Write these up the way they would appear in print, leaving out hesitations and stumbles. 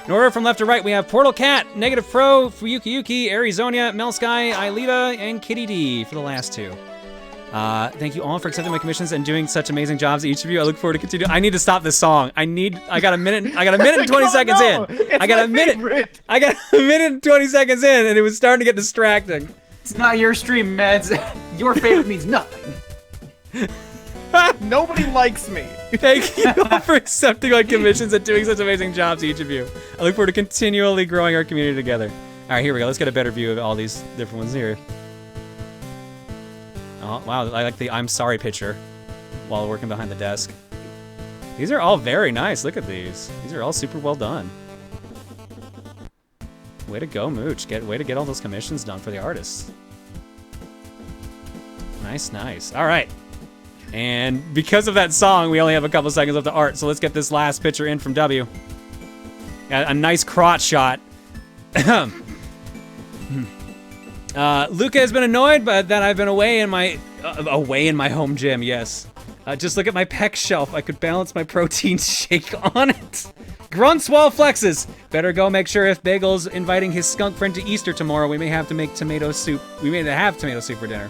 In order from left to right, we have Portal Cat, Negative Pro, Fuyuki Yuki, Arizonia, Melsky, Ileva, and Kitty D for the last two. Thank you all for accepting my commissions and doing such amazing jobs, each of you. I look forward to continuing. I need to stop this song. I got a minute and 20 seconds in. I got a minute and 20 seconds in, and it was starting to get distracting. It's not your stream, Meds. Your favorite means nothing. Nobody likes me. Thank you all for accepting my commissions and doing such amazing jobs, each of you. I look forward to continually growing our community together. All right, here we go. Let's get a better view of all these different ones here. Oh, wow, I like the I'm sorry picture while working behind the desk. These are all very nice. Look at these. These are all super well done. Way to go, Mooch. Way to get all those commissions done for the artists. Nice, nice. All right. And because of that song, we only have a couple seconds left to art, so let's get this last picture in from W. Got a nice crotch shot. Luca has been annoyed but that I've been away in my home gym, yes. Just look at my pec shelf. I could balance my protein shake on it. Grunts while flexes. Better go make sure if Bagel's inviting his skunk friend to Easter tomorrow, we may have to make tomato soup. We may have tomato soup for dinner.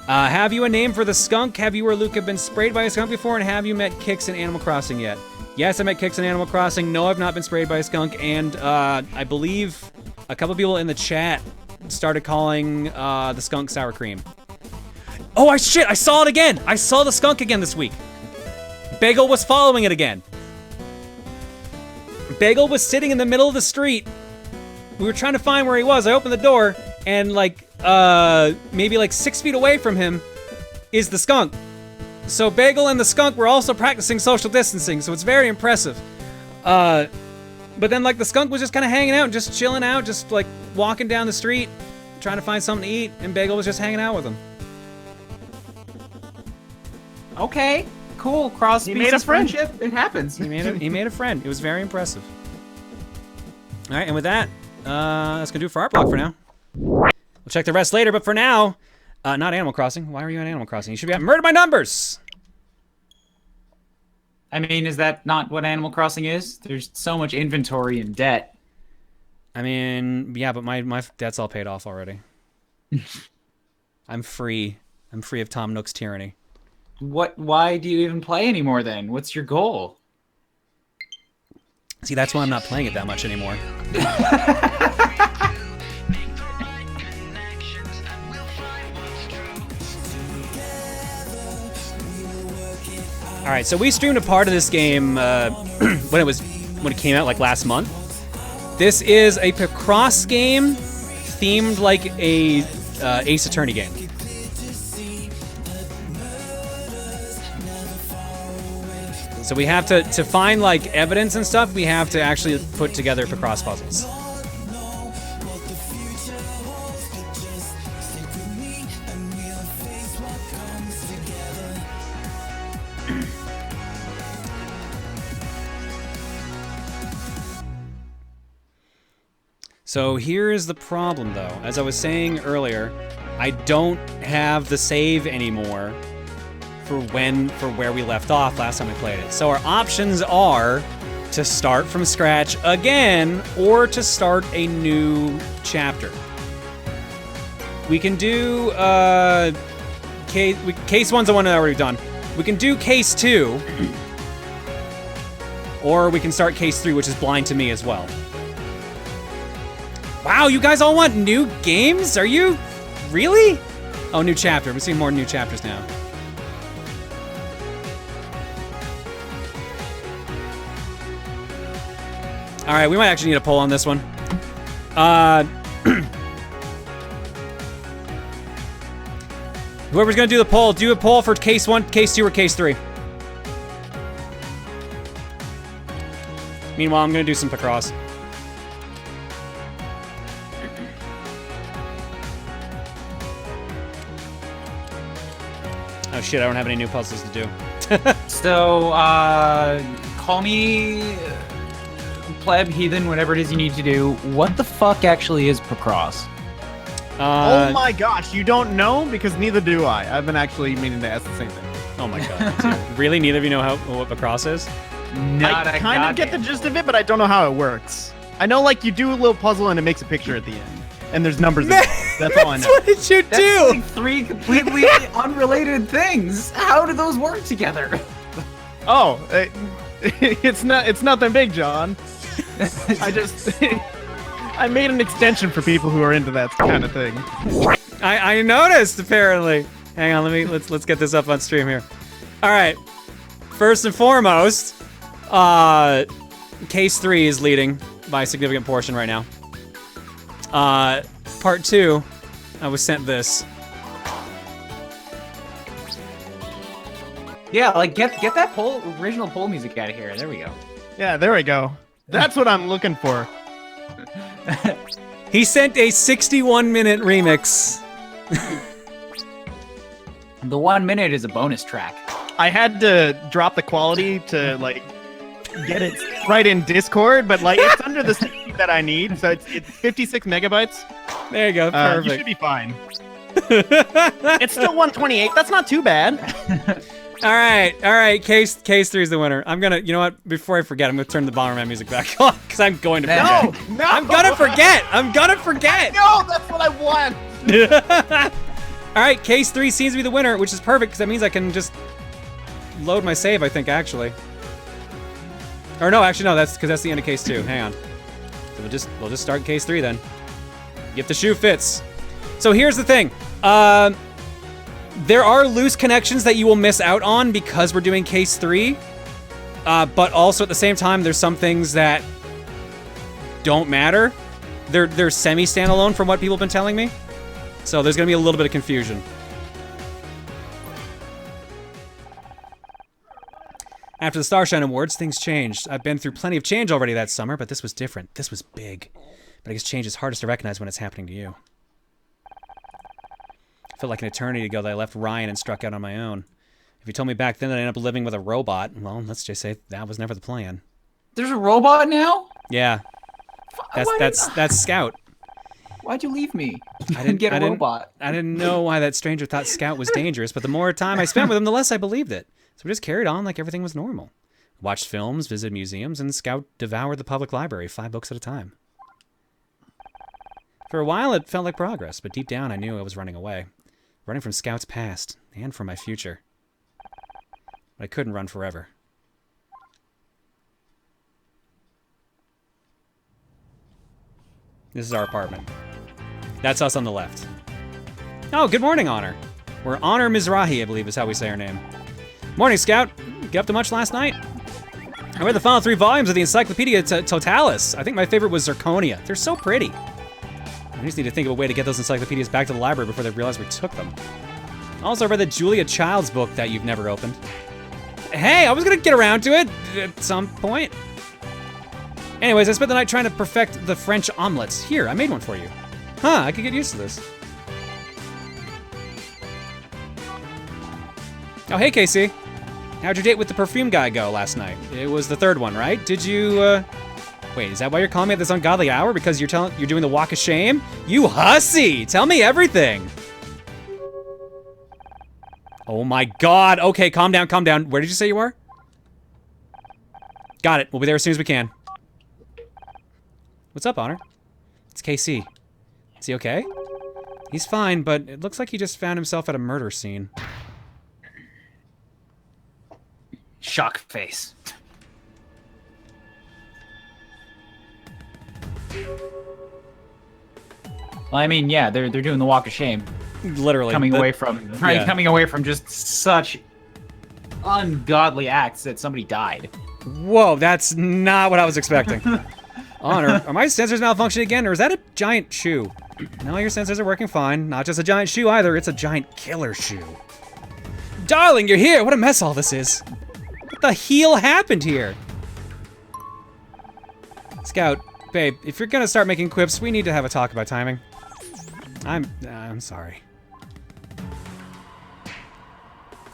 Have you a name for the skunk? Have you or Luca been sprayed by a skunk before? And have you met Kix in Animal Crossing yet? Yes, I met Kix in Animal Crossing. No, I've not been sprayed by a skunk. And I believe a couple people in the chat started calling the skunk sour cream. Oh, shit, I saw it again. I saw the skunk again this week. Bagel was following it again. Bagel was sitting in the middle of the street. We were trying to find where he was. I opened the door, and maybe 6 feet away from him is the skunk. So Bagel and the skunk were also practicing social distancing, so it's very impressive. But then the skunk was just kind of hanging out, just chilling out, just walking down the street, trying to find something to eat, and Bagel was just hanging out with him. Okay, cool. Cross species friendship. It happens. He made a friend. It was very impressive. All right, and with that, that's gonna do it for Art Block for now. We'll check the rest later, but for now, not Animal Crossing. Why are you on Animal Crossing? You should be at Murder by Numbers. I mean, is that not what Animal Crossing is? There's so much inventory and debt. I mean, yeah, but my debt's all paid off already. I'm free. I'm free of Tom Nook's tyranny. Why do you even play anymore then? What's your goal? See, that's why I'm not playing it that much anymore. All right, so we streamed a part of this game when it came out last month. This is a Picross game themed like a Ace Attorney game. So we have to find evidence and stuff. We have to actually put together Picross puzzles. So here's the problem, though. As I was saying earlier, I don't have the save anymore for where we left off last time we played it. So our options are to start from scratch again or to start a new chapter. We can do case one's the one that I've already done. We can do case 2, or we can start case 3, which is blind to me as well. Wow, you guys all want new games? Are you really? Oh, new chapter. We're seeing more new chapters now. All right, we might actually need a poll on this one. Whoever's gonna do a poll for case 1, case 2, or case 3. Meanwhile, I'm gonna do some Picross. Oh shit, I don't have any new puzzles to do. So, call me pleb, heathen, whatever it is you need to do. What the fuck actually is Picross? Oh my gosh, you don't know? Because neither do I. I've been actually meaning to ask the same thing. Oh my god. Really? Neither of you know what Picross is? I kind of get the gist of it, but I don't know how it works. I know, like, you do a little puzzle and it makes a picture at the end. And there's numbers involved. That's all I know. What did you do? That's like 3 completely unrelated things. How do those work together? Oh, it's nothing big, John. I made an extension for people who are into that kind of thing. I noticed, apparently. Hang on, let's get this up on stream here. All right. First and foremost, case 3 is leading by a significant portion right now. Part 2, I was sent this. Yeah, like get that original poll music out of here. There we go. Yeah, there we go. That's what I'm looking for. He sent a 61-minute remix. The 1 minute is a bonus track. I had to drop the quality to, like, get it right in Discord, but, like, it's under the speed that I need, so it's 56 megabytes. There you go, perfect. You should be fine. It's still 128. That's not too bad. All right. Case 3 is the winner. I'm gonna, you know what? Before I forget, I'm gonna turn the Bomberman music back on because I'm going to forget. No, I'm gonna forget. No, that's what I want. All right, case 3 seems to be the winner, which is perfect because that means I can just load my save. I think actually. Or no, actually no. That's because that's the end of case 2. Hang on. So we'll just start case 3 then. If the shoe fits. So here's the thing. There are loose connections that you will miss out on because we're doing case 3. But also at the same time, there's some things that don't matter. They're semi-standalone from what people have been telling me. So there's gonna be a little bit of confusion. After the Starshine Awards, things changed. I've been through plenty of change already that summer, but this was different. This was big. But I guess change is hardest to recognize when it's happening to you. It felt like an eternity ago that I left Ryan and struck out on my own. If you told me back then that I ended up living with a robot, well, let's just say that was never the plan. There's a robot now? Yeah. That's Scout. Why'd you leave me? I didn't get a robot. I didn't know why that stranger thought Scout was dangerous, but the more time I spent with him, the less I believed it. So we just carried on like everything was normal. Watched films, visited museums, and Scout devoured the public library 5 books at a time. For a while, it felt like progress, but deep down, I knew I was running away. Running from Scout's past, and from my future. But I couldn't run forever. This is our apartment. That's us on the left. Oh, good morning, Honor. We're Honor Mizrahi, I believe is how we say her name. Morning, Scout. Get up to much last night? I read the final 3 volumes of the Encyclopedia Totalis. I think my favorite was Zirconia. They're so pretty. We just need to think of a way to get those encyclopedias back to the library before they realize we took them. Also, I read the Julia Childs book that you've never opened. Hey, I was gonna get around to it at some point. Anyways, I spent the night trying to perfect the French omelets. Here, I made one for you. Huh, I could get used to this. Oh, hey, Casey. How'd your date with the perfume guy go last night? It was the 3rd one, right? Did you, Wait, is that why you're calling me at this ungodly hour? Because you're doing the walk of shame? You hussy! Tell me everything! Oh my god. Okay, calm down, calm down. Where did you say you were? Got it. We'll be there as soon as we can. What's up, Honor? It's KC. Is he okay? He's fine, but it looks like he just found himself at a murder scene. Shock face. Well, I mean, yeah, they're doing the walk of shame. Literally. Coming away from just such ungodly acts that somebody died. Whoa, that's not what I was expecting. Honor, are my sensors malfunctioning again, or is that a giant shoe? No, your sensors are working fine. Not just a giant shoe either, it's a giant killer shoe. Darling, you're here! What a mess all this is. What the heel happened here? Scout, babe, if you're gonna start making quips, we need to have a talk about timing. I'm sorry.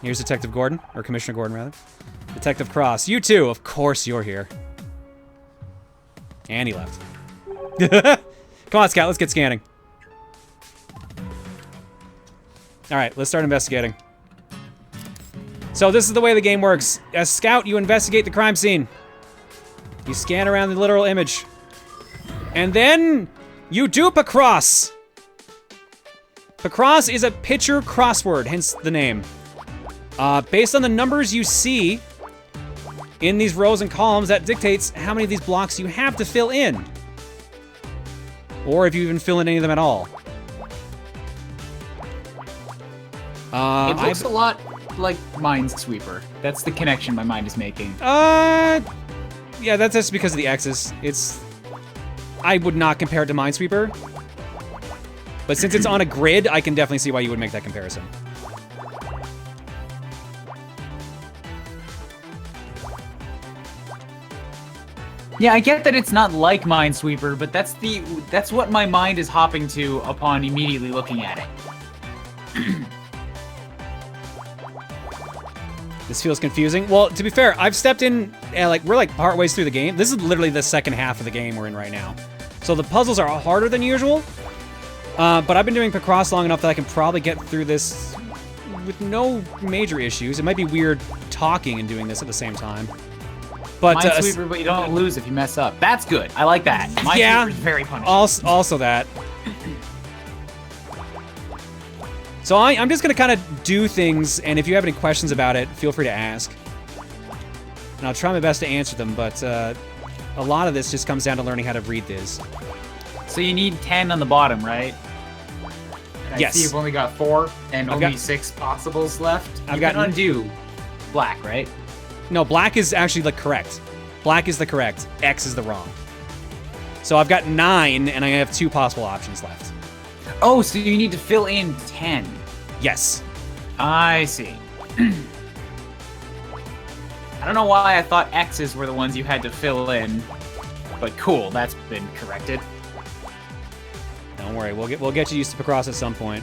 Here's Detective Gordon, or Commissioner Gordon, rather. Detective Cross, you too, of course you're here. And he left. Come on, Scout, let's get scanning. Alright, let's start investigating. So this is the way the game works. As Scout, you investigate the crime scene. You scan around the literal image. And then you do Pacross. Pacross is a picture crossword, hence the name. Based on the numbers you see in these rows and columns, that dictates how many of these blocks you have to fill in. Or if you even fill in any of them at all. It looks a lot like Minesweeper. That's the connection my mind is making. Yeah, that's just because of the X's. I would not compare it to Minesweeper. But since it's on a grid, I can definitely see why you would make that comparison. Yeah, I get that it's not like Minesweeper, but that's what my mind is hopping to upon immediately looking at it. This feels confusing. Well, to be fair, I've stepped in, we're like part ways through the game. This is literally the second half of the game we're in right now. So the puzzles are harder than usual, but I've been doing Pacross long enough that I can probably get through this with no major issues. It might be weird talking and doing this at the same time. But Minesweeper, but you don't lose if you mess up. That's good. I like that. Minesweeper is very punishing. Also that. So I'm just gonna kind of do things, and if you have any questions about it, feel free to ask. And I'll try my best to answer them, but a lot of this just comes down to learning how to read this. So you need 10 on the bottom, right? And Yes. I see you've only got 4 and I've only got- 6 possibles left. I've You got- can undo black, right? No, black is actually the correct. Black is the correct. X is the wrong. So I've got 9, and I have 2 possible options left. Oh, so you need to fill in 10. Yes. I see. I don't know why I thought X's were the ones you had to fill in, but cool, that's been corrected. Don't worry, we'll get you used to Pacross at some point.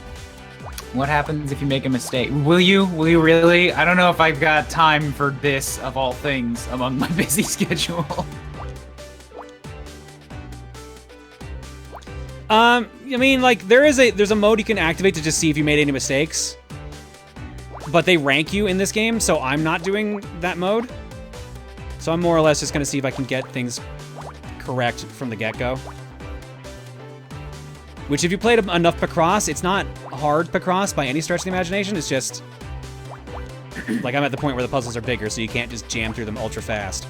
What happens if you make a mistake? Will you? Will you really? I don't know if I've got time for this, of all things, among my busy schedule. I mean, like, there's a mode you can activate to just see if you made any mistakes. But they rank you in this game, so I'm not doing that mode. So I'm more or less just gonna see if I can get things correct from the get-go. Which, if you played enough Pacross, it's not hard Pacross by any stretch of the imagination. It's just, like, I'm at the point where the puzzles are bigger, so you can't just jam through them ultra fast.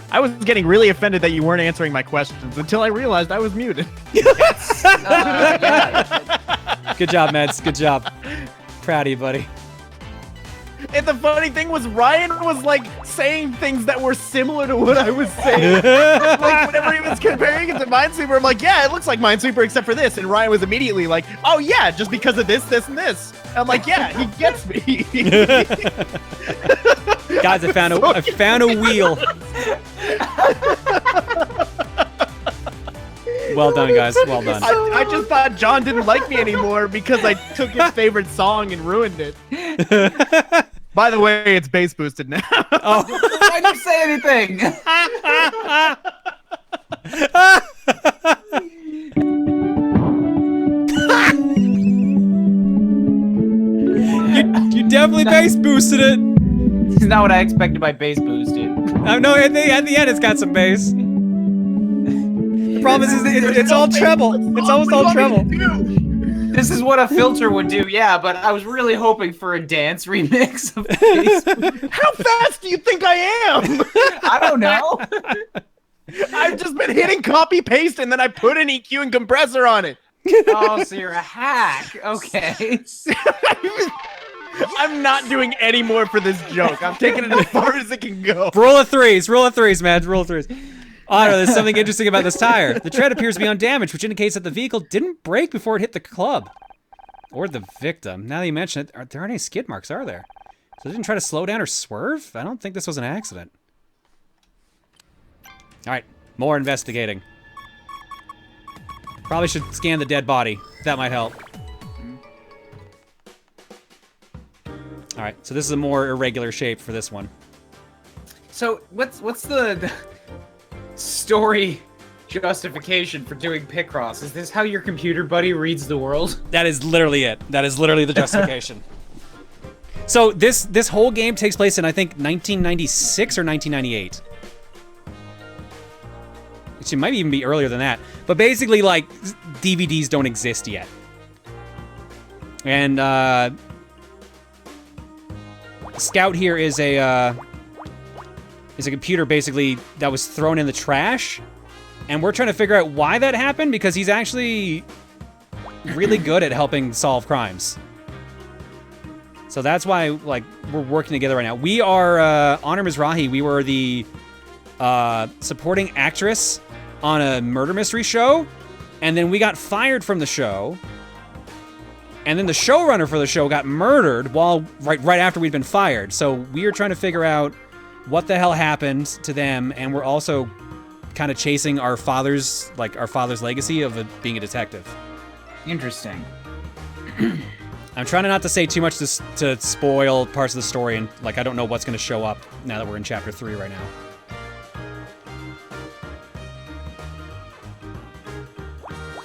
I was getting really offended that you weren't answering my questions until I realized I was muted. Yeah. Good job, Meds. Good job. Proud of you, buddy. And the funny thing was, Ryan was like saying things that were similar to what I was saying. Like whenever he was comparing it to Minesweeper, I'm like, yeah, it looks like Minesweeper except for this. And Ryan was immediately like, oh yeah, just because of this, this, and this. And I'm like, yeah, he gets me. Guys, I found a wheel. Well done, guys. Well done. I just thought John didn't like me anymore because I took his favorite song and ruined it. By the way, it's bass boosted now. Oh. Why didn't you say anything? You definitely bass boosted it. It's not what I expected by bass boosted. No, at the end it's got some bass. The problem is it's all treble. It's almost all treble. This is what a filter would do, yeah, but I was really hoping for a dance remix of bass. How fast do you think I am? I don't know. I've just been hitting copy paste and then I put an EQ and compressor on it. Oh, so you're a hack. Okay. I'm not doing any more for this joke. I'm taking it as far as it can go. Roll of threes, man. Roll of threes. Oh, no, there's something interesting about this tire. The tread appears to be undamaged, which indicates that the vehicle didn't break before it hit the club. Or the victim. Now that you mention it, there aren't any skid marks, are there? So it didn't try to slow down or swerve? I don't think this was an accident. Alright, more investigating. Probably should scan the dead body. That might help. Alright, so this is a more irregular shape for this one. So what's the story justification for doing Picross? Is this how your computer buddy reads the world? That is literally it. That is literally the justification. So this whole game takes place in, I think, 1996 or 1998. It might even be earlier than that. But basically, like, DVDs don't exist yet. And Scout here is a computer basically that was thrown in the trash, and we're trying to figure out why that happened, because he's actually really good at helping solve crimes. So that's why, like, we're working together right now. We are Honor Mizrahi. We were the supporting actress on a murder mystery show, and then we got fired from the show. And then the showrunner for the show got murdered right after we'd been fired. So we are trying to figure out what the hell happened to them, and we're also kind of chasing our father's legacy of being a detective. Interesting. I'm trying not to say too much to spoil parts of the story, and like I don't know what's going to show up now that we're in chapter 3 right now.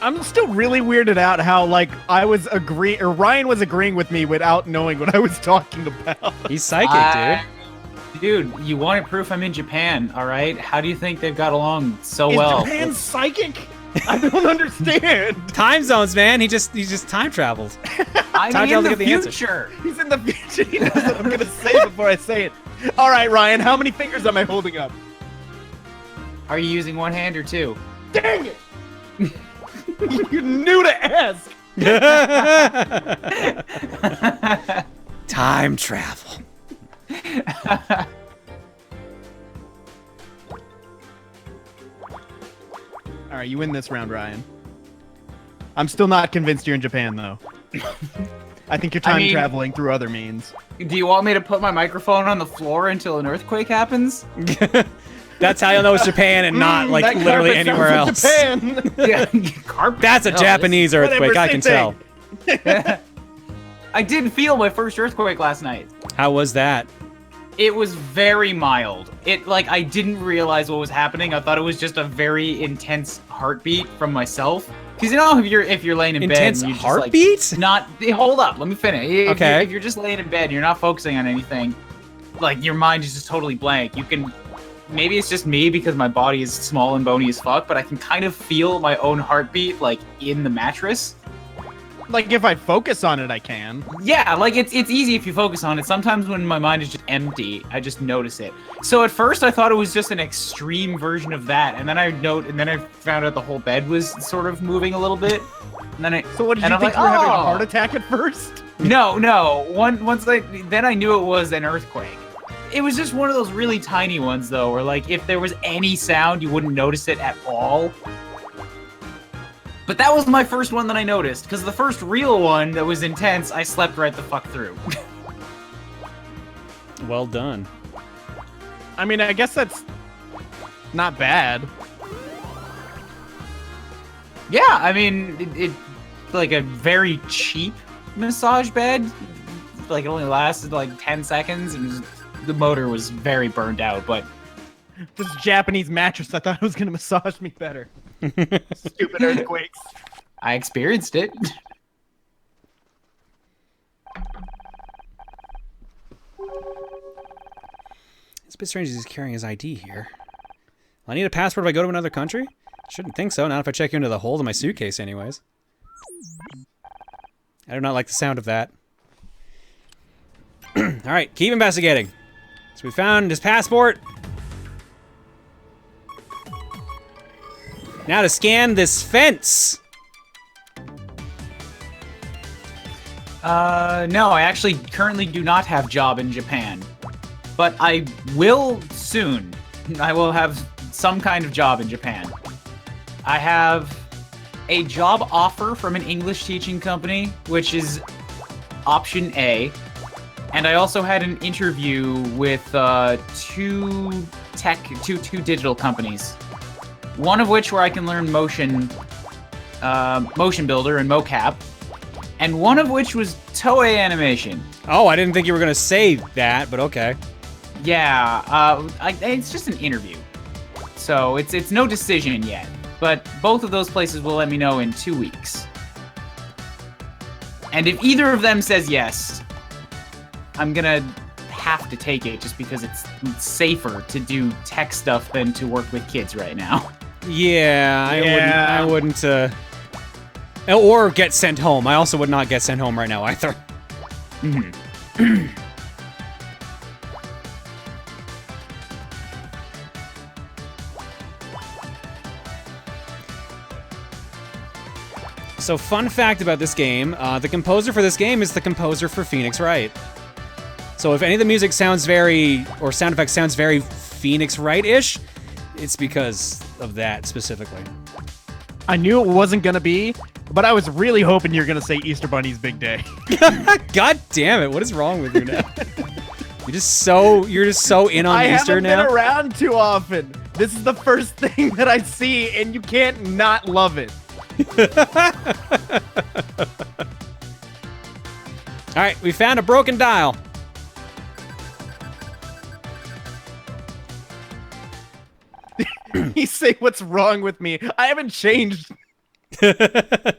I'm still really weirded out how, like, Ryan was agreeing with me without knowing what I was talking about. He's psychic, dude. Dude, you wanted proof I'm in Japan, all right? How do you think they've got along so Is well? Japan psychic? I don't understand. Time zones, man. He just time traveled. I'm in the answer. future. He's in the future. He knows what I'm going to say before I say it. All right, Ryan, how many fingers am I holding up? Are you using one hand or two? Dang it! You knew to ask. Time travel. All right, you win this round, Ryan. I'm still not convinced you're in Japan, though. I think you're time traveling through other means. Do you want me to put my microphone on the floor until an earthquake happens? That's how you'll know it's Japan and not like that literally carpet anywhere sounds else. like Japan. Yeah, carpet. That's a Japanese earthquake, I can tell. I did feel my first earthquake last night. How was that? It was very mild. I didn't realize what was happening. I thought it was just a very intense heartbeat from myself. Because you know, if you're laying in Intense bed, and you're heartbeat? Just, like, hold up, let me finish. Okay. If you're just laying in bed, and you're not focusing on anything, like your mind is just totally blank. You can, maybe it's just me because my body is small and bony as fuck, but I can kind of feel my own heartbeat like in the mattress. Like, if I focus on it, I can. Yeah, like it's easy if you focus on it. Sometimes when my mind is just empty, I just notice it. So at first I thought it was just an extreme version of that, and then I found out the whole bed was sort of moving a little bit. And then So what did you think? You were having a heart attack at first? No. Then I knew it was an earthquake. It was just one of those really tiny ones though, where like if there was any sound, you wouldn't notice it at all. But that was my first one that I noticed, because the first real one that was intense, I slept right the fuck through. Well done. I mean, I guess that's not bad. Yeah, I mean, it like a very cheap massage bed. Like, it only lasted like 10 seconds, and the motor was very burned out, but... This Japanese mattress, I thought it was going to massage me better. Stupid earthquakes. I experienced it. It's a bit strange he's carrying his ID here. Well, I need a passport if I go to another country? Shouldn't think so, not if I check into the hold of my suitcase anyways. I do not like the sound of that. Alright, keep investigating. So we found his passport. Now to scan this fence. No, I actually currently do not have job in Japan. But I will soon. I will have some kind of job in Japan. I have a job offer from an English teaching company, which is option A. And I also had an interview with two digital companies. One of which where I can learn motion builder and mocap, and one of which was Toei animation. Oh, I didn't think you were gonna say that, but okay. Yeah, it's just an interview, so it's no decision yet. But both of those places will let me know in 2 weeks. And if either of them says yes, I'm gonna have to take it just because it's safer to do tech stuff than to work with kids right now. Yeah, I wouldn't. Or get sent home. I also would not get sent home right now either. Mm-hmm. So, fun fact about this game, the composer for this game is the composer for Phoenix Wright. So if any of the music sounds or sound effects sounds very Phoenix Wright-ish, it's because of that specifically. I knew it wasn't gonna be, but I was really hoping you're gonna say Easter Bunny's Big Day. God damn it, what is wrong with you now? You're just so in on Easter now. I haven't been around too often. This is the first thing that I see, and you can't not love it. Alright, we found a broken dial. You say what's wrong with me? I haven't changed. The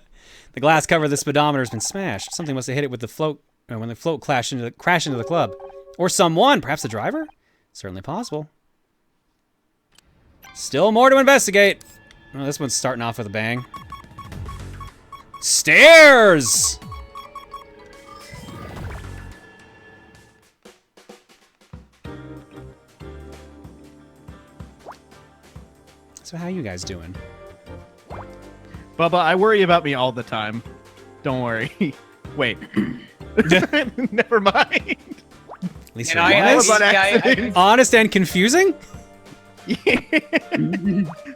glass cover of the speedometer has been smashed. Something must have hit it with the float when the float crashed into the club. Or someone, perhaps the driver? Certainly possible. Still more to investigate. Well, this one's starting off with a bang. Stairs! So how you guys doing? Bubba, I worry about me all the time. Don't worry. Wait. Never mind. At least I honest and confusing? Yeah.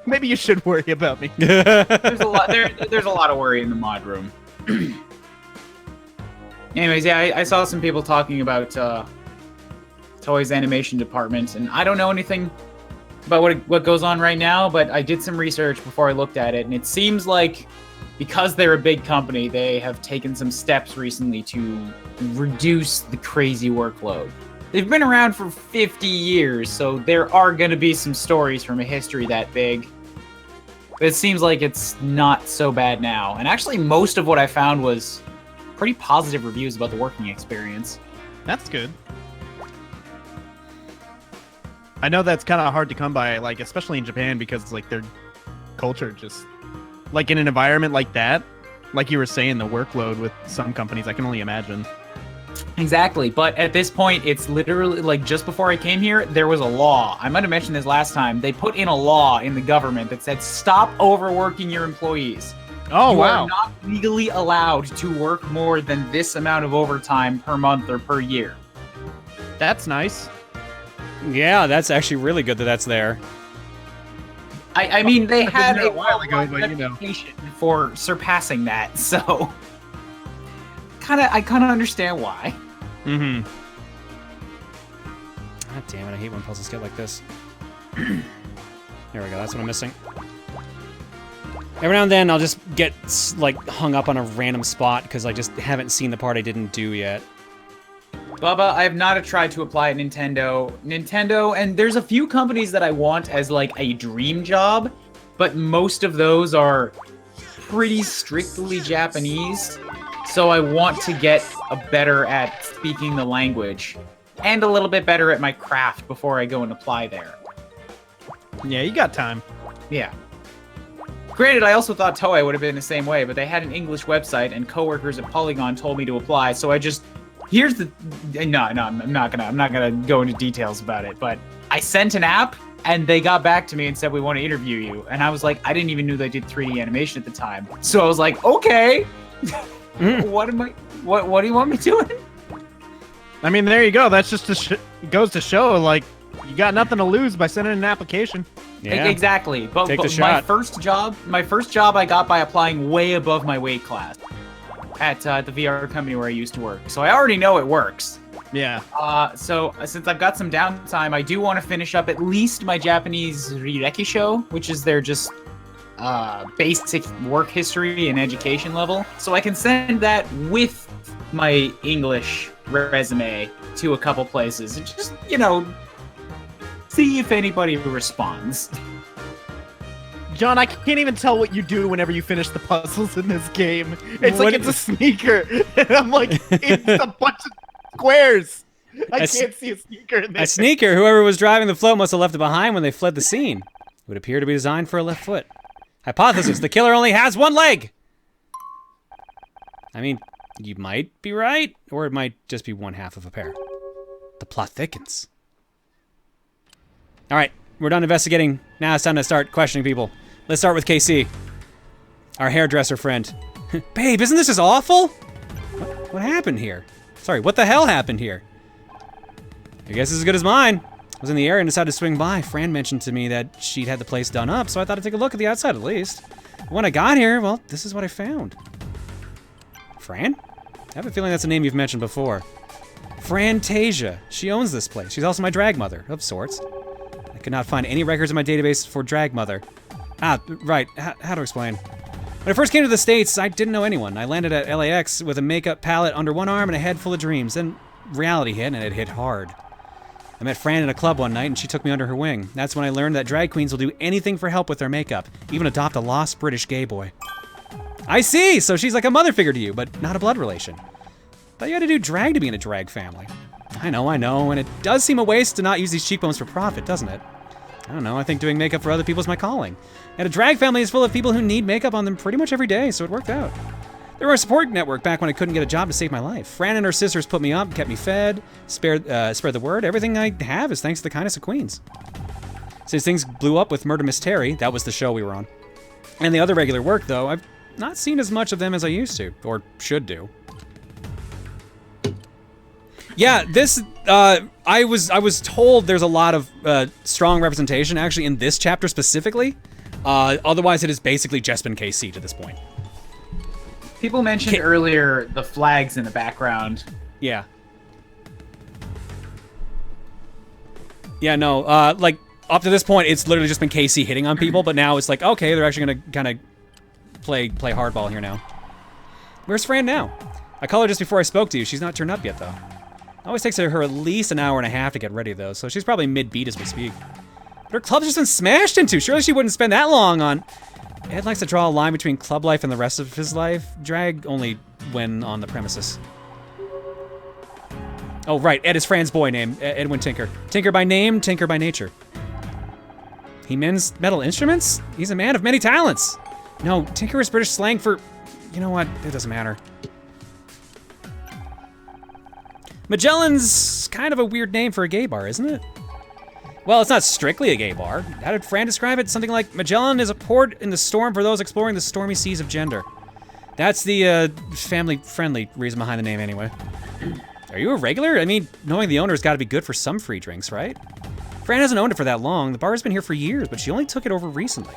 Maybe you should worry about me. There's a lot of worry in the mod room. Anyways, yeah, I saw some people talking about Toei's animation department, and I don't know anything about what goes on right now, but I did some research before I looked at it, and it seems like because they're a big company, they have taken some steps recently to reduce the crazy workload. They've been around for 50 years, so there are going to be some stories from a history that big. But it seems like it's not so bad now. And actually, most of what I found was pretty positive reviews about the working experience. That's good. I know that's kind of hard to come by, like, especially in Japan, because, like, their culture just... Like, in an environment like that, like you were saying, the workload with some companies, I can only imagine. Exactly, but at this point, it's literally, like, just before I came here, there was a law. I might have mentioned this last time. They put in a law in the government that said, stop overworking your employees. Oh, you wow. are not legally allowed to work more than this amount of overtime per month or per year. That's nice. Yeah, that's actually really good that that's there. I mean, they had a while ago, but you know, for surpassing that, so I kind of understand why. Mm-hmm. God damn it! I hate when puzzles get like this. There we go. That's what I'm missing. Every now and then, I'll just get like hung up on a random spot because I just haven't seen the part I didn't do yet. Bubba, I have not tried to apply at Nintendo, and there's a few companies that I want as like a dream job, but most of those are pretty strictly Japanese, so I want to get better at speaking the language and a little bit better at my craft before I go and apply there. Yeah, you got time. Yeah. Granted, I also thought Toei would have been the same way, but they had an English website, and coworkers at Polygon told me to apply, so I just... Here's the... No, I'm not gonna go into details about it, but I sent an app, and they got back to me and said, we want to interview you. And I was like, I didn't even know they did 3D animation at the time. So I was like, okay. What do you want me doing? I mean, there you go. That's just goes to show, like, you got nothing to lose by sending an application. Yeah. Exactly. But Take the my shot. first job I got by applying way above my weight class at the VR company where I used to work. So I already know it works. Yeah. So since I've got some downtime, I do want to finish up at least my Japanese Rirekisho, which is their just basic work history and education level. So I can send that with my English resume to a couple places and just, see if anybody responds. John, I can't even tell what you do whenever you finish the puzzles in this game. It's like it's a sneaker. And I'm like, it's a bunch of squares. I can't see a sneaker in there. A sneaker. Whoever was driving the float must have left it behind when they fled the scene. It would appear to be designed for a left foot. Hypothesis: the killer only has one leg. I mean, you might be right, or it might just be one half of a pair. The plot thickens. All right, we're done investigating. Now it's time to start questioning people. Let's start with KC, our hairdresser friend. Babe, isn't this just awful? What happened here? Sorry, what the hell happened here? I guess it's as good as mine. I was in the area and decided to swing by. Fran mentioned to me that she'd had the place done up, so I thought I'd take a look at the outside at least. When I got here, well, this is what I found. Fran? I have a feeling that's a name you've mentioned before. Frantasia. She owns this place. She's also my drag mother, of sorts. I could not find any records in my database for drag mother. Ah, right. How to explain? When I first came to the States, I didn't know anyone. I landed at LAX with a makeup palette under one arm and a head full of dreams. Then reality hit, and it hit hard. I met Fran in a club one night, and she took me under her wing. That's when I learned that drag queens will do anything for help with their makeup, even adopt a lost British gay boy. I see! So she's like a mother figure to you, but not a blood relation. Thought you had to do drag to be in a drag family. I know, and it does seem a waste to not use these cheekbones for profit, doesn't it? I don't know, I think doing makeup for other people is my calling. And a drag family is full of people who need makeup on them pretty much every day, so it worked out. They were a support network back when I couldn't get a job to save my life. Fran and her sisters put me up, kept me fed, spread the word. Everything I have is thanks to the kindness of queens. Since things blew up with Murder Mystery, that was the show we were on, and the other regular work, though, I've not seen as much of them as I used to, or should do. Yeah, this, I was told there's a lot of strong representation, actually, in this chapter specifically. Otherwise, it has basically just been KC to this point. People mentioned earlier the flags in the background. Yeah. Yeah, no, like, up to this point, it's literally just been KC hitting on people, but now it's like, okay, they're actually gonna kind of play hardball here now. Where's Fran now? I called her just before I spoke to you. She's not turned up yet, though. It always takes her at least an hour and a half to get ready, though, so she's probably mid-beat as we speak. But her club's just been smashed into. Surely she wouldn't spend that long on... Ed likes to draw a line between club life and the rest of his life. Drag only when on the premises. Oh, right. Ed is Fran's boy name. Edwin Tinker. Tinker by name, Tinker by nature. He mends metal instruments? He's a man of many talents. No, Tinker is British slang for... You know what? It doesn't matter. Magellan's kind of a weird name for a gay bar, isn't it? Well, it's not strictly a gay bar. How did Fran describe it? Something like, Magellan is a port in the storm for those exploring the stormy seas of gender. That's the family-friendly reason behind the name anyway. Are you a regular? I mean, knowing the owner's gotta be good for some free drinks, right? Fran hasn't owned it for that long. The bar's been here for years, but she only took it over recently.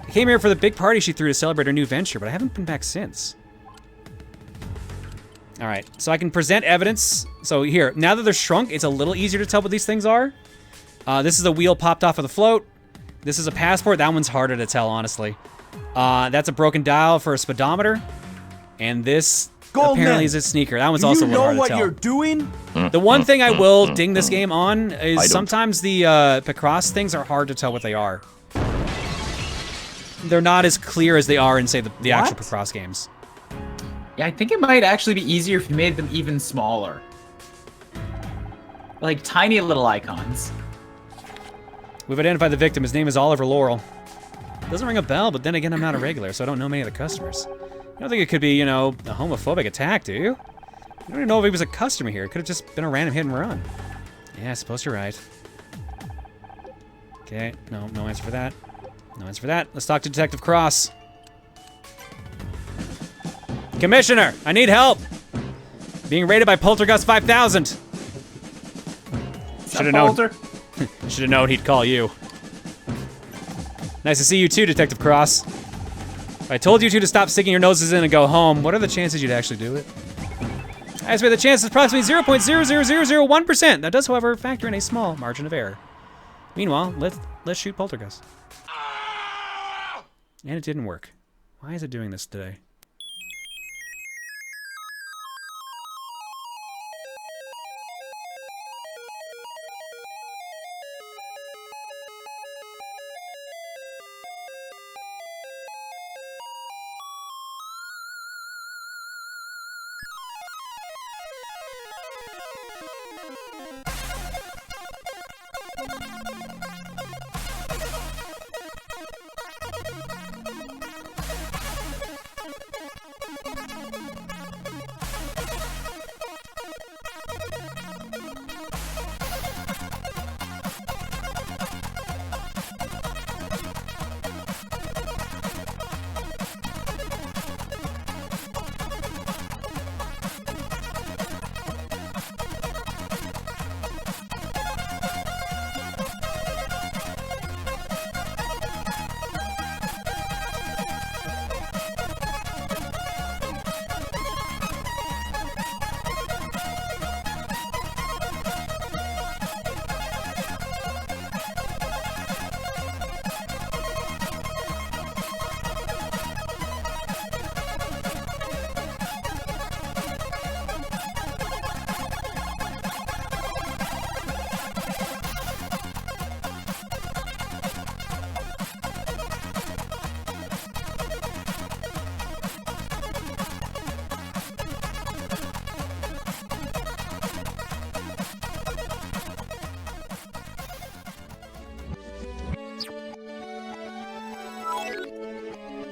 I came here for the big party she threw to celebrate her new venture, but I haven't been back since. All right, so I can present evidence. So here, now that they're shrunk, it's a little easier to tell what these things are. This is a wheel popped off of the float. This is a passport. That one's harder to tell, honestly. That's a broken dial for a speedometer. And this apparently is a sneaker. That one's also a little hard to tell. You know what you're doing? The one thing I will ding this game on is sometimes the Picross things are hard to tell what they are. They're not as clear as they are in, say, the actual Picross games. Yeah, I think it might actually be easier if you made them even smaller. Like tiny little icons. We've identified the victim. His name is Oliver Laurel. Doesn't ring a bell, but then again, I'm not a regular, so I don't know many of the customers. You don't think it could be, you know, a homophobic attack, do you? You don't even know if he was a customer here. It could have just been a random hit and run. Yeah, I suppose you're right. Okay, no answer for that. No answer for that. Let's talk to Detective Cross. Commissioner, I need help. Being raided by Poltergust 5000. Should have known. Should have known he'd call you. Nice to see you too, Detective Cross. If I told you two to stop sticking your noses in and go home, what are the chances you'd actually do it? I estimate the chance is approximately 0.00001%. That does, however, factor in a small margin of error. Meanwhile, let's shoot Poltergust. And it didn't work. Why is it doing this today?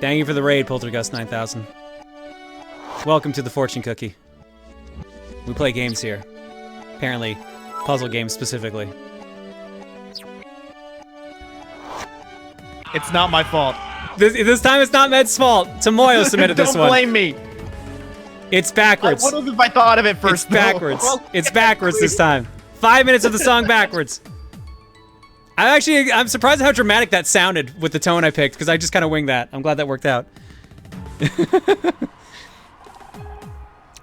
Thank you for the raid, Poltergust 9000. Welcome to the Fortune Cookie. We play games here. Apparently, puzzle games specifically. It's not my fault. This time it's not Med's fault. Tomoyo submitted this one. Don't blame me. It's backwards. I would have if I thought of it first. It's backwards. It's backwards this time. 5 minutes of the song backwards. I'm surprised at how dramatic that sounded with the tone I picked, because I just kind of winged that. I'm glad that worked out.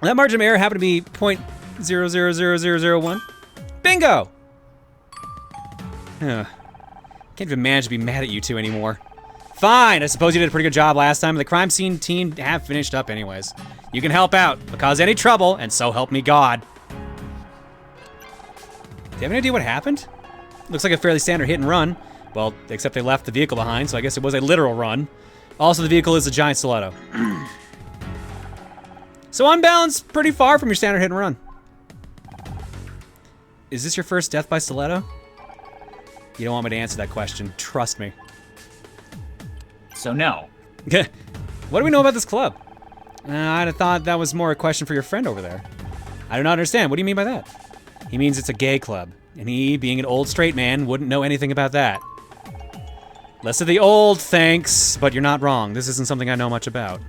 That margin of error happened to be 0.000001. Bingo! Can't even manage to be mad at you two anymore. Fine, I suppose you did a pretty good job last time. The crime scene team have finished up anyways. You can help out, but cause any trouble, and so help me God. Do you have any idea what happened? Looks like a fairly standard hit and run. Well, except they left the vehicle behind, so I guess it was a literal run. Also, the vehicle is a giant stiletto. So unbalanced, pretty far from your standard hit and run. Is this your first death by stiletto? You don't want me to answer that question. Trust me. So no. What do we know about this club? I'd have thought that was more a question for your friend over there. I do not understand. What do you mean by that? He means it's a gay club. And he, being an old straight man, wouldn't know anything about that. Less of the old, thanks, but you're not wrong. This isn't something I know much about.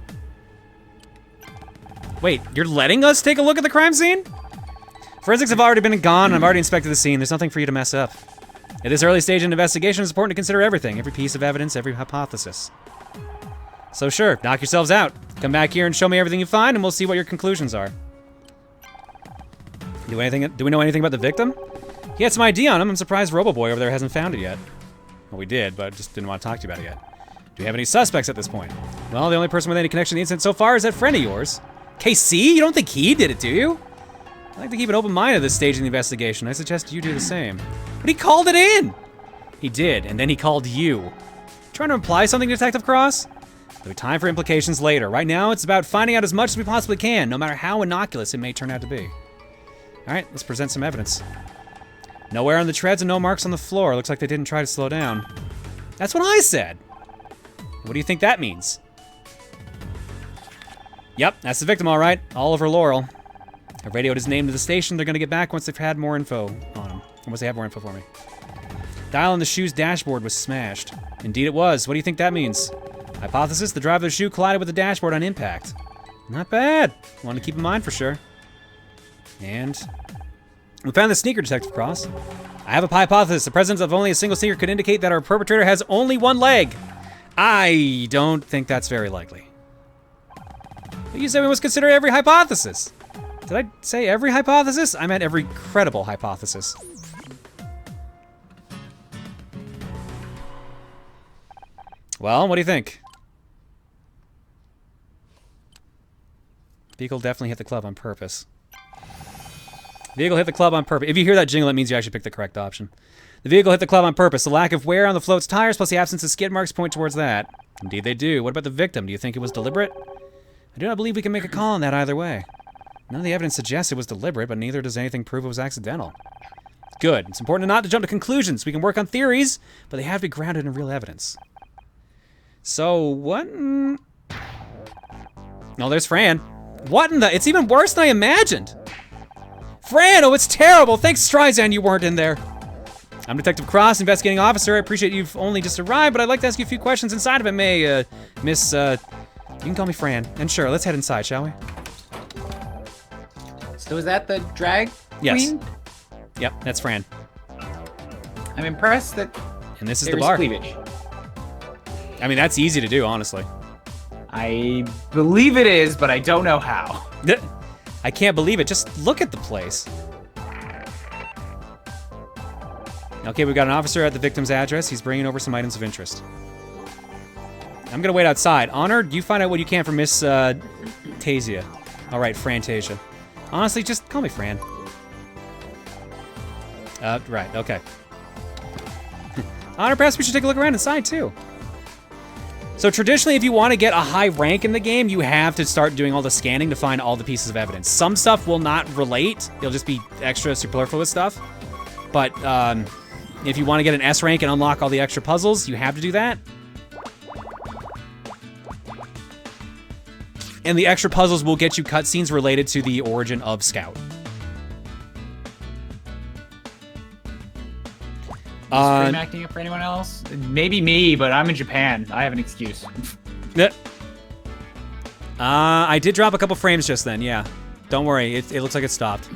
Wait, you're letting us take a look at the crime scene? Forensics have already been and gone, and I've already inspected the scene. There's nothing for you to mess up. At this early stage in the investigation, it's important to consider everything, every piece of evidence, every hypothesis. So sure, knock yourselves out. Come back here and show me everything you find, and we'll see what your conclusions are. Do we know anything about the victim? He had some ID on him. I'm surprised Roboboy over there hasn't found it yet. Well, we did, but just didn't want to talk to you about it yet. Do we have any suspects at this point? Well, the only person with any connection to the incident so far is that friend of yours. KC? You don't think he did it, do you? I like to keep an open mind at this stage in the investigation. I suggest you do the same. But he called it in! He did, and then he called you. Trying to imply something, Detective Cross? There'll be time for implications later. Right now, it's about finding out as much as we possibly can, no matter how innocuous it may turn out to be. Alright, let's present some evidence. No wear on the treads and no marks on the floor. Looks like they didn't try to slow down. That's what I said! What do you think that means? Yep, that's the victim, alright. Oliver Laurel. I radioed his name to the station. They're gonna get back once they've had more info on him. Once they have more info for me. Dial on the shoe's dashboard was smashed. Indeed it was. What do you think that means? Hypothesis, the driver of the shoe collided with the dashboard on impact. Not bad. Want to keep in mind for sure. And we found the sneaker, Detective Cross. I have a hypothesis. The presence of only a single sneaker could indicate that our perpetrator has only one leg. I don't think that's very likely. But you said we must consider every hypothesis. Did I say every hypothesis? I meant every credible hypothesis. Well, what do you think? Vehicle definitely hit the club on purpose. Vehicle hit the club on purpose. If you hear that jingle, that means you actually picked the correct option. The vehicle hit the club on purpose. The lack of wear on the float's tires plus the absence of skid marks point towards that. Indeed they do. What about the victim? Do you think it was deliberate? I do not believe we can make a call on that either way. None of the evidence suggests it was deliberate, but neither does anything prove it was accidental. Good. It's important not to jump to conclusions. We can work on theories, but they have to be grounded in real evidence. So, what? No, there's Fran. What in the? It's even worse than I imagined. Fran, oh, it's terrible. Thanks, Streisand, you weren't in there. I'm Detective Cross, investigating officer. I appreciate you've only just arrived, but I'd like to ask you a few questions inside of it, Miss, you can call me Fran. And sure, let's head inside, shall we? So is that the drag Yes. queen? Yep, that's Fran. I'm impressed that And this is the there's bar. cleavage. I mean, that's easy to do, honestly. I believe it is, but I don't know how. I can't believe it. Just look at the place. Okay, we've got an officer at the victim's address. He's bringing over some items of interest. I'm gonna wait outside. Honor, you find out what you can from Miss Tasia. All right, Frantasia. Honestly, just call me Fran. Right, okay. Honor, perhaps we should take a look around inside too. So traditionally, if you want to get a high rank in the game, you have to start doing all the scanning to find all the pieces of evidence. Some stuff will not relate. It'll just be extra superfluous stuff. But if you want to get an S rank and unlock all the extra puzzles, you have to do that. And the extra puzzles will get you cutscenes related to the origin of Scout. Stream acting up for anyone else? Maybe me, but I'm in Japan. I have an excuse. I did drop a couple frames just then, yeah. Don't worry, it looks like it stopped.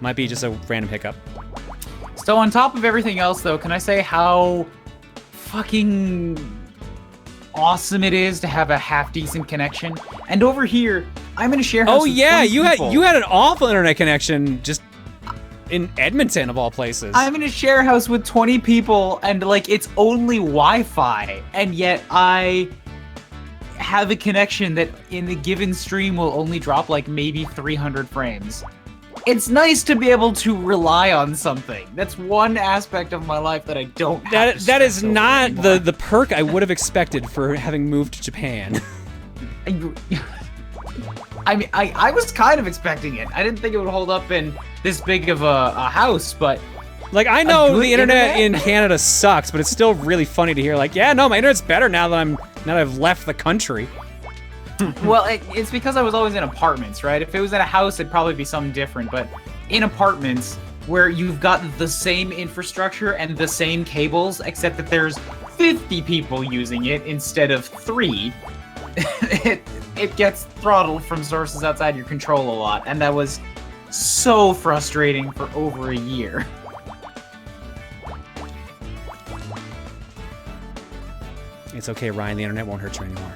Might be just a random hiccup. So on top of everything else, though, can I say how fucking awesome it is to have a half-decent connection? And over here, I'm in a share house. Oh yeah, you had an awful internet connection just in Edmonton of all places. I'm in a share house with 20 people, and like it's only Wi-Fi, and yet I have a connection that in a given stream will only drop like maybe 300 frames. It's nice to be able to rely on something. That's one aspect of my life that I don't have to That is stress over not anymore. the perk I would have expected for having moved to Japan. I mean, I was kind of expecting it. I didn't think it would hold up in this big of a house, but Like, I know good the internet in internet? Canada sucks, but it's still really funny to hear, like, yeah, no, my internet's better now that I've left the country. well, it's because I was always in apartments, right? If it was in a house, it'd probably be something different. But in apartments, where you've got the same infrastructure and the same cables, except that there's 50 people using it instead of 3, it gets throttled from sources outside your control a lot. And that was so frustrating for over a year. It's okay, Ryan, the internet won't hurt you anymore.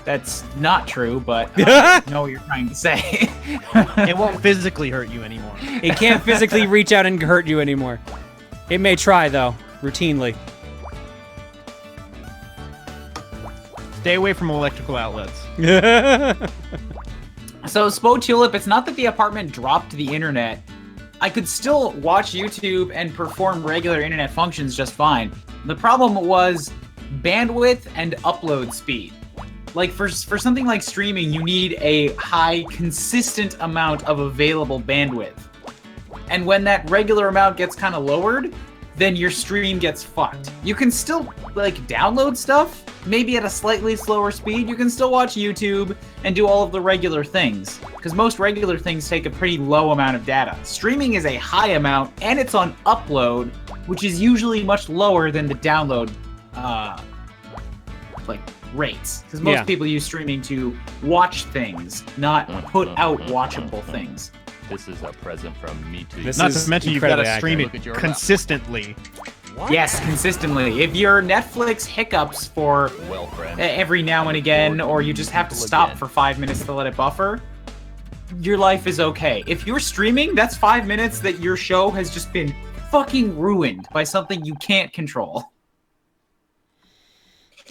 That's not true, but I know what you're trying to say. It won't physically hurt you anymore. It can't physically reach out and hurt you anymore. It may try, though, routinely. Stay away from electrical outlets. So, Spo Tulip, it's not that the apartment dropped the internet. I could still watch YouTube and perform regular internet functions just fine. The problem was bandwidth and upload speed. Like, for something like streaming, you need a high, consistent amount of available bandwidth. And when that regular amount gets kind of lowered, then your stream gets fucked. You can still, like, download stuff, maybe at a slightly slower speed. You can still watch YouTube and do all of the regular things, because most regular things take a pretty low amount of data. Streaming is a high amount, and it's on upload, which is usually much lower than the download, like, rates. Because most people use streaming to watch things, not put out watchable things. This is a present from me to you. This Not is to mention you've got to incredibly stream accurate. Look at it your consistently. Yes, consistently. If your Netflix hiccups for Well, friend. every now and again, or you just have to stop for 5 minutes to let it buffer, your life is okay. If you're streaming, that's 5 minutes that your show has just been fucking ruined by something you can't control.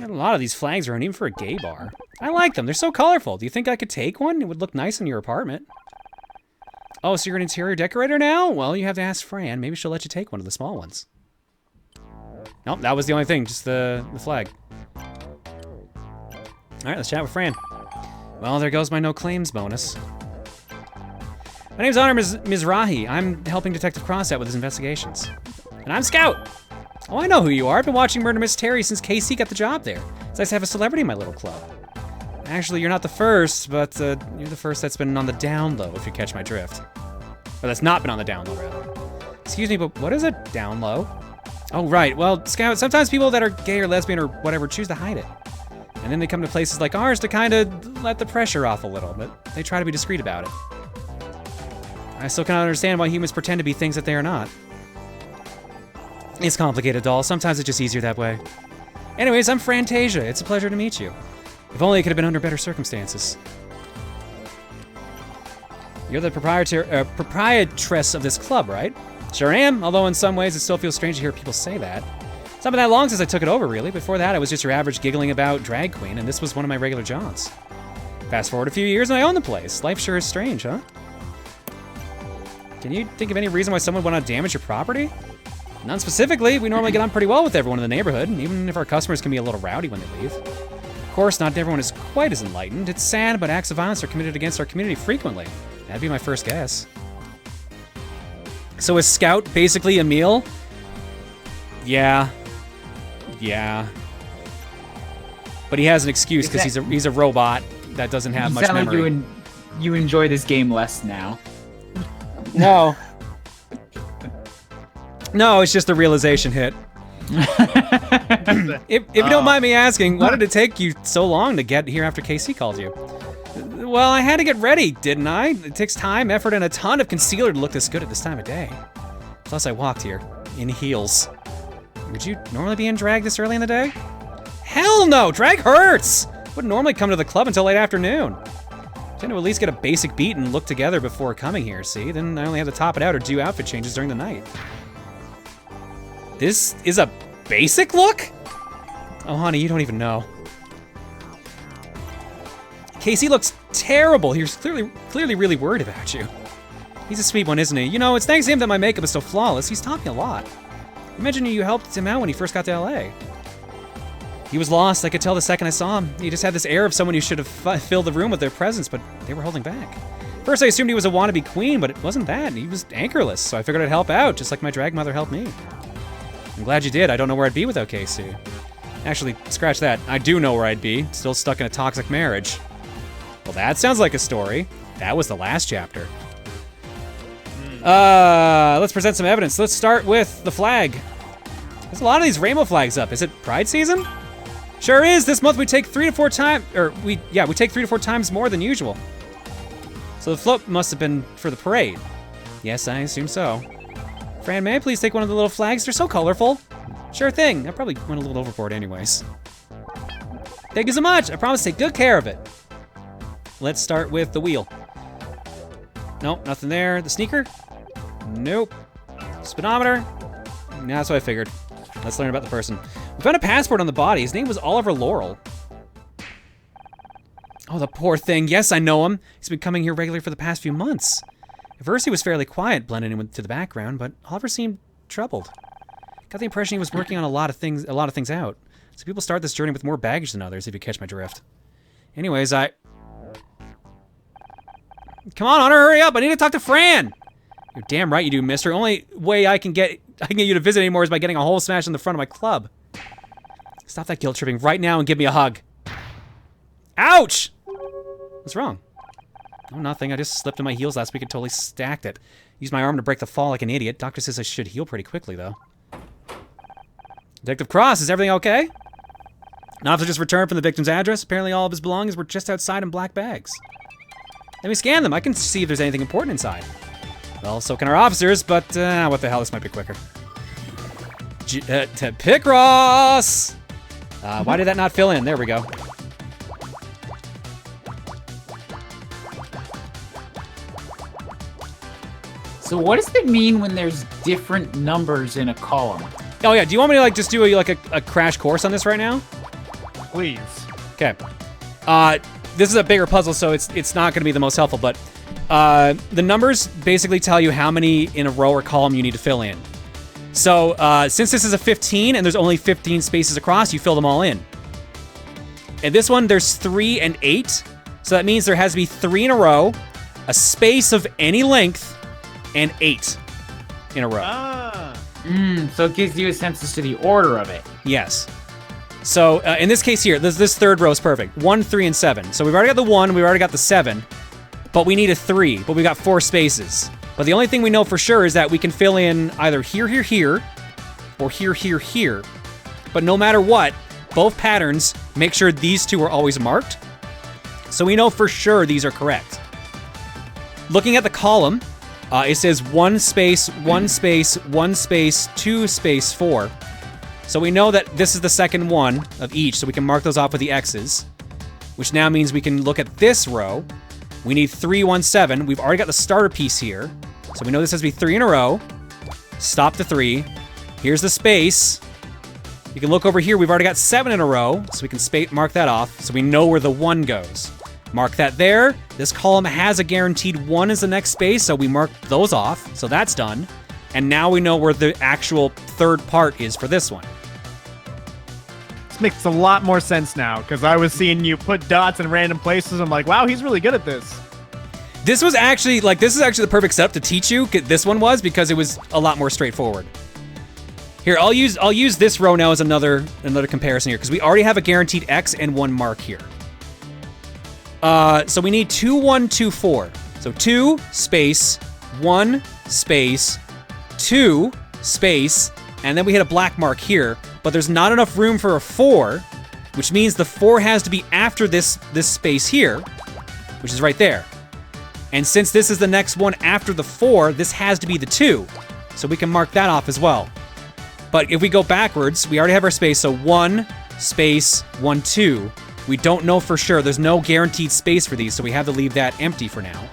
A lot of these flags aren't even for a gay bar. I like them. They're so colorful. Do you think I could take one? It would look nice in your apartment. Oh, so you're an interior decorator now? Well, you have to ask Fran. Maybe she'll let you take one of the small ones. Nope, that was the only thing. Just the flag. All right, let's chat with Fran. Well, there goes my no claims bonus. My name's Honor Mizrahi. I'm helping Detective Cross out with his investigations. And I'm Scout. Oh, I know who you are. I've been watching Murder Mystery since KC got the job there. It's nice to have a celebrity in my little club. Actually, you're not the first, but you're the first that's been on the down low, if you catch my drift. Or that's not been on the down low, rather. Excuse me, but what is a down low? Oh, right. Well, Scout, sometimes people that are gay or lesbian or whatever choose to hide it. And then they come to places like ours to kind of let the pressure off a little, but they try to be discreet about it. I still cannot understand why humans pretend to be things that they are not. It's complicated, doll. Sometimes it's just easier that way. Anyways, I'm Frantasia. It's a pleasure to meet you. If only it could have been under better circumstances. You're the proprietress of this club, right? Sure am, although in some ways it still feels strange to hear people say that. It's not been that long since I took it over, really. Before that, I was just your average giggling about drag queen, and this was one of my regular jobs. Fast forward a few years and I own the place. Life sure is strange, huh? Can you think of any reason why someone would want to damage your property? None specifically. We normally get on pretty well with everyone in the neighborhood, even if our customers can be a little rowdy when they leave. Of course, not everyone is quite as enlightened. It's sad, but acts of violence are committed against our community frequently. That'd be my first guess. So is Scout basically Emil? Yeah. Yeah. But he has an excuse because he's a robot that doesn't have much memory. Like you enjoy this game less now. No. No, it's just a realization hit. If you don't mind me asking, why did it take you so long to get here after KC called you? Well, I had to get ready, didn't I? It takes time, effort, and a ton of concealer to look this good at this time of day. Plus, I walked here, in heels. Would you normally be in drag this early in the day? Hell no! Drag hurts! Wouldn't normally come to the club until late afternoon. Tend to at least get a basic beat and look together before coming here, see? Then I only have to top it out or do outfit changes during the night. This is a basic look? Oh, honey, you don't even know. Casey looks terrible. He was clearly really worried about you. He's a sweet one, isn't he? You know, it's thanks to him that my makeup is so flawless. He's taught me a lot. Imagine you helped him out when he first got to LA. He was lost. I could tell the second I saw him. He just had this air of someone who should have filled the room with their presence, but they were holding back. First, I assumed he was a wannabe queen, but it wasn't that. He was anchorless, so I figured I'd help out, just like my drag mother helped me. I'm glad you did. I don't know where I'd be without Casey. Actually, scratch that. I do know where I'd be. Still stuck in a toxic marriage. Well, that sounds like a story. That was the last chapter. Let's present some evidence. Let's start with the flag. There's a lot of these rainbow flags up. Is it Pride season? Sure is. This month we take 3 to 4 times, we take 3 to 4 times more than usual. So the float must have been for the parade. Yes, I assume so. Fran, may I please take one of the little flags? They're so colorful. Sure thing. I probably went a little overboard anyways. Thank you so much. I promise to take good care of it. Let's start with the wheel. Nope, nothing there. The sneaker? Nope. Speedometer? Nah, that's what I figured. Let's learn about the person. We found a passport on the body. His name was Oliver Laurel. Oh, the poor thing. Yes, I know him. He's been coming here regularly for the past few months. At first, he was fairly quiet, blending into the background, but Oliver seemed troubled. Got the impression he was working on a lot of things out. So people start this journey with more baggage than others, if you catch my drift. Anyways, Come on, Honor, hurry up! I need to talk to Fran! You're damn right you do, mister. Only way I can get you to visit anymore is by getting a hole smashed in the front of my club. Stop that guilt tripping right now and give me a hug. Ouch! What's wrong? Oh, nothing. I just slipped in my heels last week and totally stacked it. Used my arm to break the fall like an idiot. Doctor says I should heal pretty quickly, though. Detective Cross, is everything okay? An officer just returned from the victim's address. Apparently all of his belongings were just outside in black bags. Let me scan them. I can see if there's anything important inside. Well, so can our officers, but what the hell, this might be quicker. Picross! Why did that not fill in? There we go. So what does it mean when there's different numbers in a column? Oh yeah, do you want me to just do a crash course on this right now? Please. Okay. This is a bigger puzzle, so it's not going to be the most helpful, but the numbers basically tell you how many in a row or column you need to fill in. So since this is a 15 and there's only 15 spaces across, you fill them all in. And this one, there's 3 and 8, So that means there has to be 3 in a row, a space of any length, and 8 in a row. So it gives you a sense as to the order of it. Yes. So in this case here, this third row is perfect. 1, 3, and 7. So we've already got the 1, we've already got the 7, but we need a 3, but we got 4 spaces. But the only thing we know for sure is that we can fill in either here, here, here, or here, here, here. But no matter what, both patterns make sure these 2 are always marked. So we know for sure these are correct. Looking at the column, it says 1 space, 1 space, 1 space, 2 space, 4. So we know that this is the second one of each, so we can mark those off with the X's, which now means we can look at this row. We need 3, 1, 7. We've already got the starter piece here, so we know this has to be 3 in a row. Stop the 3. Here's the space. You can look over here. We've already got 7 in a row, so we can mark that off, so we know where the 1 goes. Mark that there. This column has a guaranteed 1 as the next space, so we mark those off, so that's done. And now we know where the actual third part is for this one. This makes a lot more sense now, because I was seeing you put dots in random places. I'm like, wow, he's really good at this. This is actually the perfect setup to teach you. This one was, because it was a lot more straightforward. Here, I'll use this row now as another comparison here, because we already have a guaranteed X and 1 mark here. So we need 2, 1, 2, 4. So 2 space, 1 space, 2 space, and then we hit a black mark here. But there's not enough room for a 4, which means the 4 has to be after this space here, which is right there. And since this is the next one after the 4, this has to be the 2. So we can mark that off as well. But if we go backwards, we already have our space, so 1 space, 1, 2. We don't know for sure. There's no guaranteed space for these, so we have to leave that empty for now.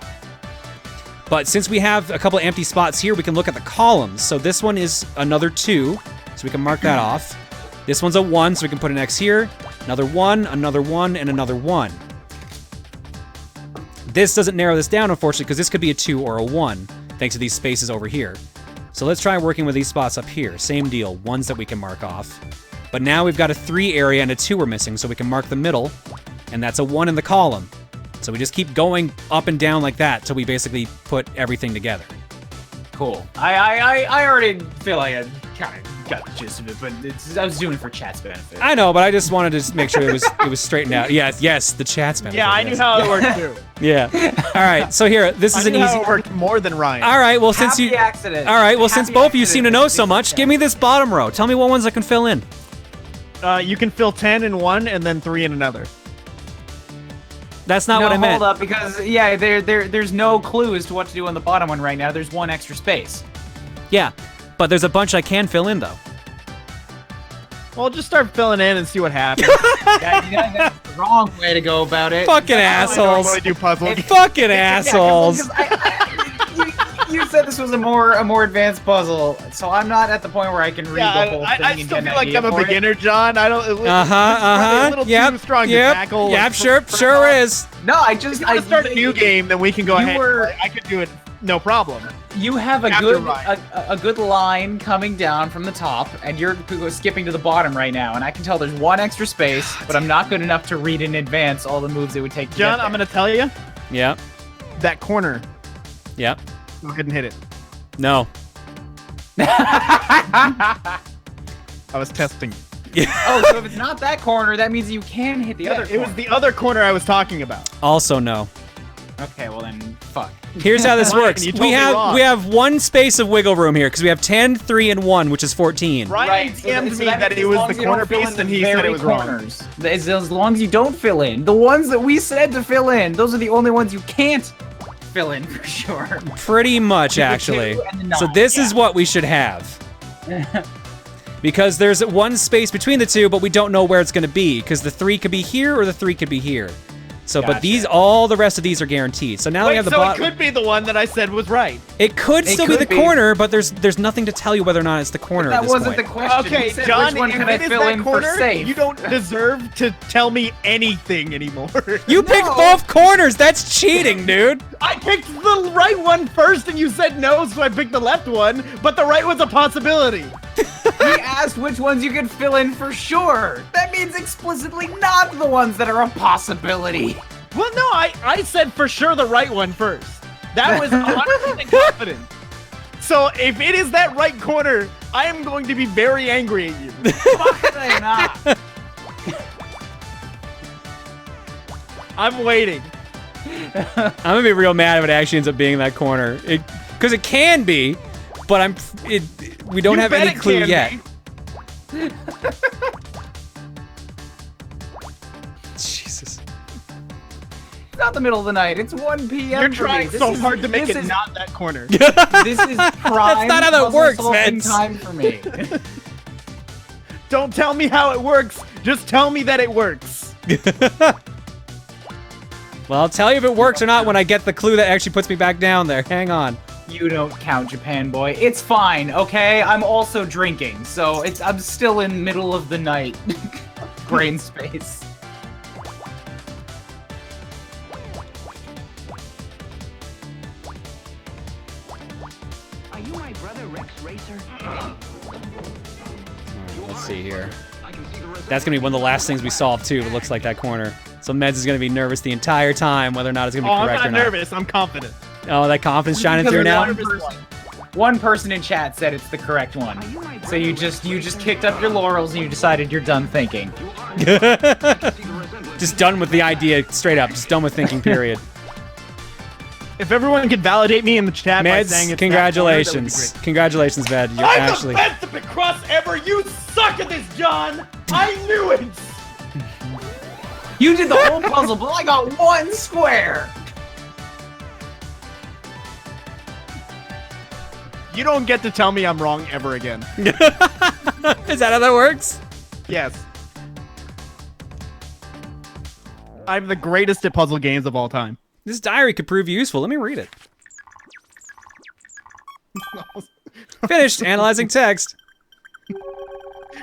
But since we have a couple of empty spots here, we can look at the columns. So this one is another 2, so we can mark that off. This one's a 1, so we can put an X here. Another 1, another 1, and another 1. This doesn't narrow this down, unfortunately, because this could be a 2 or a 1, thanks to these spaces over here. So let's try working with these spots up here. Same deal, 1s that we can mark off. But now we've got a 3 area and a 2 we're missing, so we can mark the middle, and that's a 1 in the column. So we just keep going up and down like that till we basically put everything together. Cool. I already feel like I kind of got the gist of it, but I was doing it for chat's benefit. I know, but I just wanted to make sure it was straightened out. Yes, the chat's benefit. Yeah, I knew how it worked too. Yeah. All right. So here, this is an easy. How it worked more than Ryan. All right. Well, since Happy you. accident. All right. Well, since Happy both of you seem to accident. know so much, give me this bottom row. Tell me what ones I can fill in. You can fill 10 in one and then 3 in another. That's not what I meant. Hold up, because yeah, there's no clue as to what to do on the bottom one right now. There's 1 extra space. Yeah, but there's a bunch I can fill in though. Well, just start filling in and see what happens. That's the wrong way to go about it. Fucking I assholes. normally do puzzles. Fucking assholes. You said this was a more advanced puzzle, so I'm not at the point where I can read the whole thing. I and still get an feel like idea I'm a for it. beginner, John. I don't. A A little too strong to tackle. Yep, sure is. No, I If you want to start a new game, then we can go ahead. I could do it, no problem. You have a good line coming down from the top, and you're skipping to the bottom right now. And I can tell there's 1 extra space, but I'm not good enough to read in advance all the moves it would take. To John, get there. I'm gonna tell you Yep. that corner. Yep. Go ahead and hit it. No. I was testing. Oh, so if it's not that corner, that means you can hit the other corner. It was the other corner I was talking about. Also no. Okay, well then, fuck. Here's how this Ryan, works. you told We me have wrong. 1 space of wiggle room here because we have 10, 3, and 1, which is 14. Ryan DM'd me that it was the corner piece, and he said it was wrong. As long as you don't fill in. The ones that we said to fill in, those are the only ones you can't fill in for sure. Pretty much, actually. 2 and the 9, So this is yeah. what we should have. Because there's 1 space between the 2, but we don't know where it's going to be, because the 3 could be here or the 3 could be here. So, but Gotcha. all the rest of these are guaranteed. So now we have the so bottom. it could be the one that I said was right. It could still be could the be. corner, but there's nothing to tell you whether or not it's the corner at That this wasn't point. the question. Okay, We said John, which one if can I it is fill that in corner, for safe? you don't deserve to tell me anything anymore. You picked both corners. That's cheating, dude. I picked the right one first, and you said no, so I picked the left one, but the right one's a possibility. He asked which ones you could fill in for sure. That means explicitly not the ones that are a possibility. Well, no, I said for sure the right one first. That was 100% confident. So if it is that right corner, I am going to be very angry at you. Why could I not? I'm waiting. I'm gonna be real mad if it actually ends up being that corner. Because it can be, but we don't have any clue yet. Jesus. It's not the middle of the night. It's 1 p.m. You're for trying me. so hard to make this it is- not that corner. This is prime not how that works, puzzle-solving man. time for me. Don't tell me how it works. Just tell me that it works. Well, I'll tell you if it works or not when I get the clue that actually puts me back down there. Hang on. You don't count, Japan boy. It's fine, okay? I'm also drinking, so I'm still in middle of the night. Brain space. Are you my brother Rex Racer? Let's see here. That's gonna be one of the last things we solve too. It looks like that corner. So Meds is gonna be nervous the entire time whether or not it's gonna be Oh, correct I'm or not not. nervous. I'm confident. Oh, that confidence shining Because through now. One person in chat said it's the correct one. So you just kicked up your laurels and you decided you're done thinking. Just done with the idea, straight up. Just done with thinking. Period. If everyone could validate me in the chat by saying Meds, it's congratulations, congratulations, Med. You're I'm actually. the best of the crust ever. You suck at this, John. I knew it. You did the whole puzzle, but I got one square. You don't get to tell me I'm wrong ever again. Is that how that works? Yes. I'm the greatest at puzzle games of all time. This diary could prove useful. Let me read it. Finished analyzing text.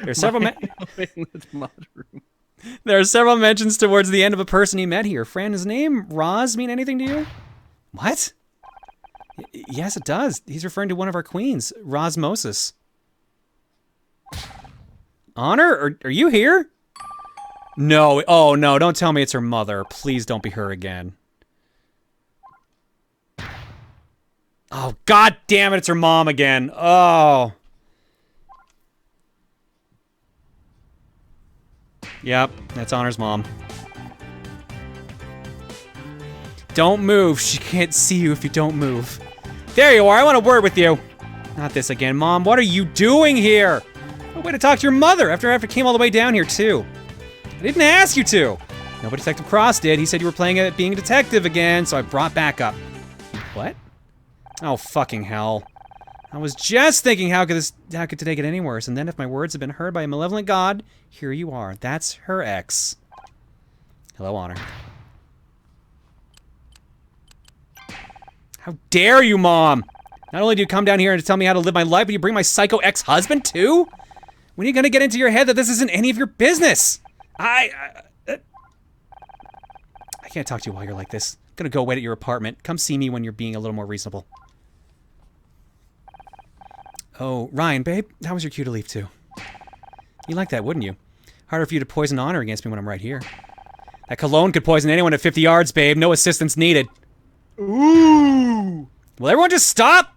There are several there are several mentions towards the end of a person he met here. Fran, his name Roz mean anything to you? What? Yes, it does. He's referring to one of our queens, Rosmosis. Honor, are you here? No. Oh no! Don't tell me it's her mother. Please don't be her again. Oh, god damn it, it's her mom again. Oh. Yep, that's Honor's mom. Don't move. She can't see you if you don't move. There you are. I want a word with you. Not this again, Mom. What are you doing here? No way to talk to your mother after I came all the way down here, too. I didn't ask you to. No, but Detective Cross did. He said you were playing at being a detective again, so I brought backup. What? Oh, fucking hell. I was just thinking, how could today get any worse? And then if my words have been heard by a malevolent god, here you are. That's her ex. Hello, Honor. How dare you, Mom? Not only do you come down here and tell me how to live my life, but you bring my psycho ex-husband, too? When are you gonna get into your head that this isn't any of your business? I can't talk to you while you're like this. I'm gonna go wait at your apartment. Come see me when you're being a little more reasonable. Oh, Ryan, babe, how was your cue to leave, too? You like that, wouldn't you? Harder for you to poison Honor against me when I'm right here. That cologne could poison anyone at 50 yards, babe. No assistance needed. Ooh. Will everyone just stop?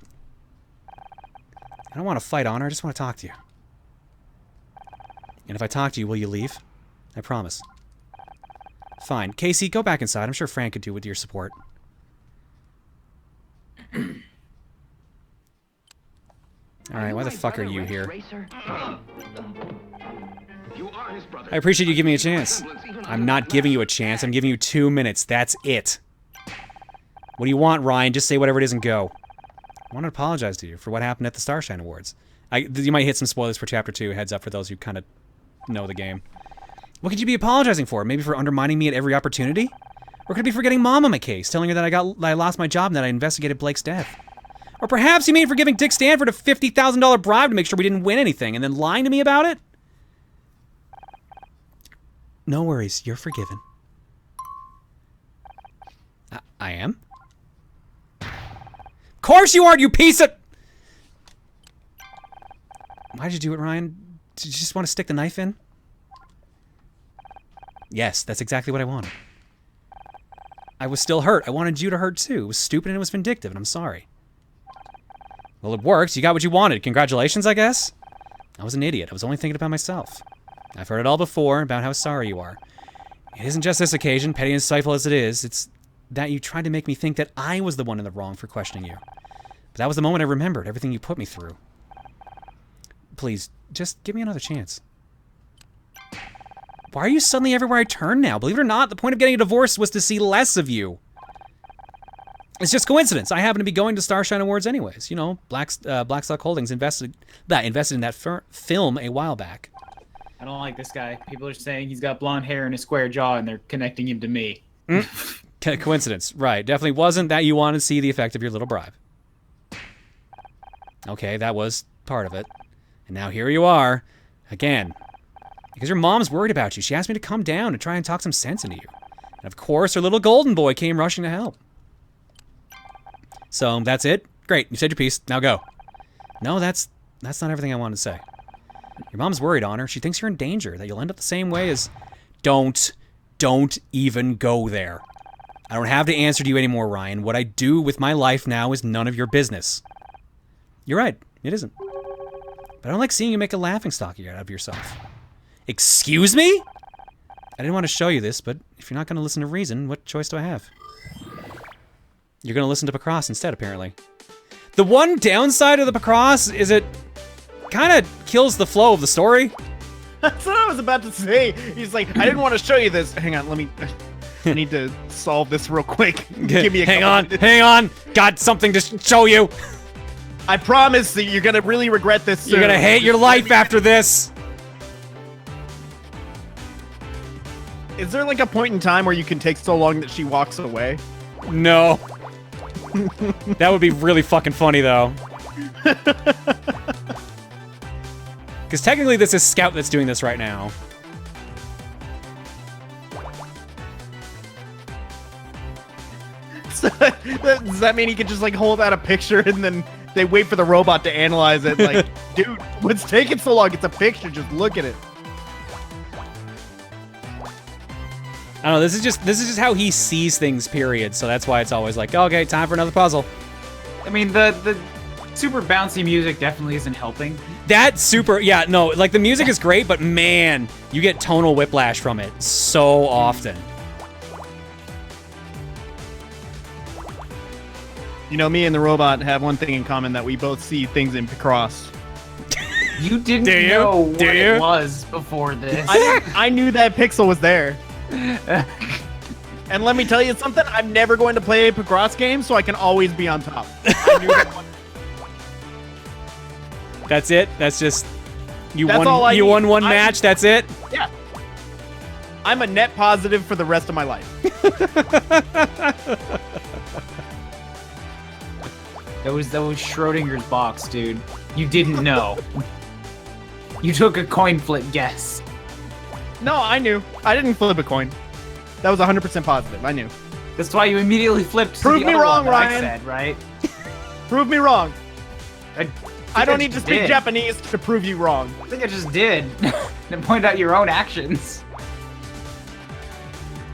I don't want to fight, Honor. I just want to talk to you. And if I talk to you, will you leave? I promise. Fine. Casey, go back inside. I'm sure Frank could do with your support. Alright, why the fuck are you here? I appreciate you giving me a chance. I'm not giving you a chance. I'm giving you 2 minutes. That's it. What do you want, Ryan? Just say whatever it is and go. I want to apologize to you for what happened at the Starshine Awards. You might hit some spoilers for Chapter 2. Heads up for those who kind of know the game. What could you be apologizing for? Maybe for undermining me at every opportunity? Or could it be for getting Mom on my case, telling her that I lost my job and that I investigated Blake's death? Or perhaps you mean for giving Dick Stanford a $50,000 bribe to make sure we didn't win anything and then lying to me about it? No worries, you're forgiven. I am? Of course you aren't, you piece of... Why'd you do it, Ryan? Did you just want to stick the knife in? Yes, that's exactly what I wanted. I was still hurt. I wanted you to hurt too. It was stupid and it was vindictive, and I'm sorry. Well, it worked. You got what you wanted. Congratulations, I guess? I was an idiot. I was only thinking about myself. I've heard it all before about how sorry you are. It isn't just this occasion, petty and spiteful as it is. It's that you tried to make me think that I was the one in the wrong for questioning you. But that was the moment I remembered everything you put me through. Please, just give me another chance. Why are you suddenly everywhere I turn now? Believe it or not, the point of getting a divorce was to see less of you. It's just coincidence. I happen to be going to Starshine Awards anyways. You know, Blackstock Holdings invested in that film a while back. I don't like this guy. People are saying he's got blonde hair and a square jaw, and they're connecting him to me. Coincidence, right. Definitely wasn't that you wanted to see the effect of your little bribe. Okay, that was part of it. And now here you are, again. Because your mom's worried about you. She asked me to come down and try and talk some sense into you. And of course, her little golden boy came rushing to help. So, that's it? Great, you said your piece. Now go. No, that's not everything I wanted to say. Your mom's worried, Honor. She thinks you're in danger, that you'll end up the same way as... Don't even go there. I don't have to answer to you anymore, Ryan. What I do with my life now is none of your business. You're right, it isn't. But I don't like seeing you make a laughingstock out of yourself. Excuse me? I didn't want to show you this, but if you're not going to listen to reason, what choice do I have? You're going to listen to Pacross instead, apparently. The one downside of the Pacross is it kind of kills the flow of the story. That's what I was about to say. He's like, I didn't want to show you this. Hang on, I need to solve this real quick. Give me a hang on. Got something to show you. I promise that you're going to really regret this soon. You're going to hate your life after this. Is there like a point in time where you can take so long that she walks away? No. That would be really fucking funny, though. Because technically this is Scout that's doing this right now. So, does that mean he could just like hold out a picture and then they wait for the robot to analyze it? Like, dude, what's taking so long? It's a picture. Just look at it. I don't know, this is just how he sees things, period. So that's why it's always like, okay, time for another puzzle. I mean, the super bouncy music definitely isn't helping. That super, yeah, no, like the music is great, but man, you get tonal whiplash from it so often. You know, me and the robot have one thing in common, that we both see things in Pacross. You didn't know what it was before this. I knew that pixel was there. And let me tell you something, I'm never going to play a Pacross game, so I can always be on top. I knew that one. That's it? That's just... You That's all I you need. won one match, that's it? Yeah. I'm a net positive for the rest of my life. That was Schrodinger's box, dude. You didn't know. You took a coin flip guess. No, I knew. I didn't flip a coin. That was 100% positive. I knew. That's why you immediately flipped to Prove the me other wrong, one that Ryan. I said, right? Prove me wrong. I don't I need to just speak did. Japanese to prove you wrong. I think I just did. And point out your own actions.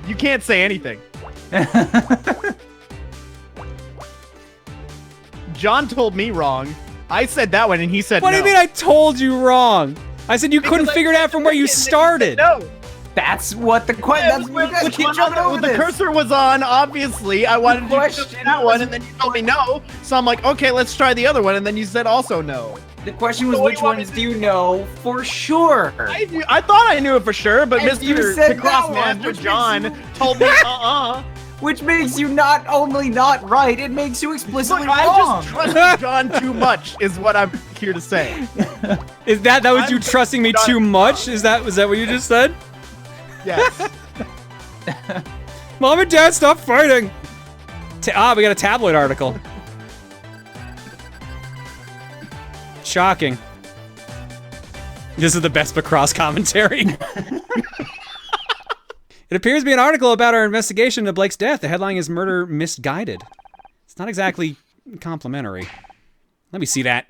You can't say anything. John told me wrong. I said that one, and he said What no. do you mean I told you wrong? I said you couldn't figure it out from where you started. No. That's what the question. That's what you guys keep jumping over The this. cursor was on, obviously. I wanted to do question that one, was- and then you told me no. So I'm like, okay, let's try the other one, and then you said also no. The question was, So what which do you want ones me do you know for sure? I thought I knew it for sure, but And you Mr. said Pacross that one, Master which John makes told me Which makes you not only not right, it makes you explicitly Look, I wrong. just trusted John too much, is what I'm here to say. Is that was you I'm trusting me not- too much? Was that what you just said? Yes. Mom and Dad, stop fighting! We got a tabloid article. Shocking. This is the best Pacross commentary. It appears to be an article about our investigation into Blake's death. The headline is Murder Misguided. It's not exactly complimentary. Let me see that.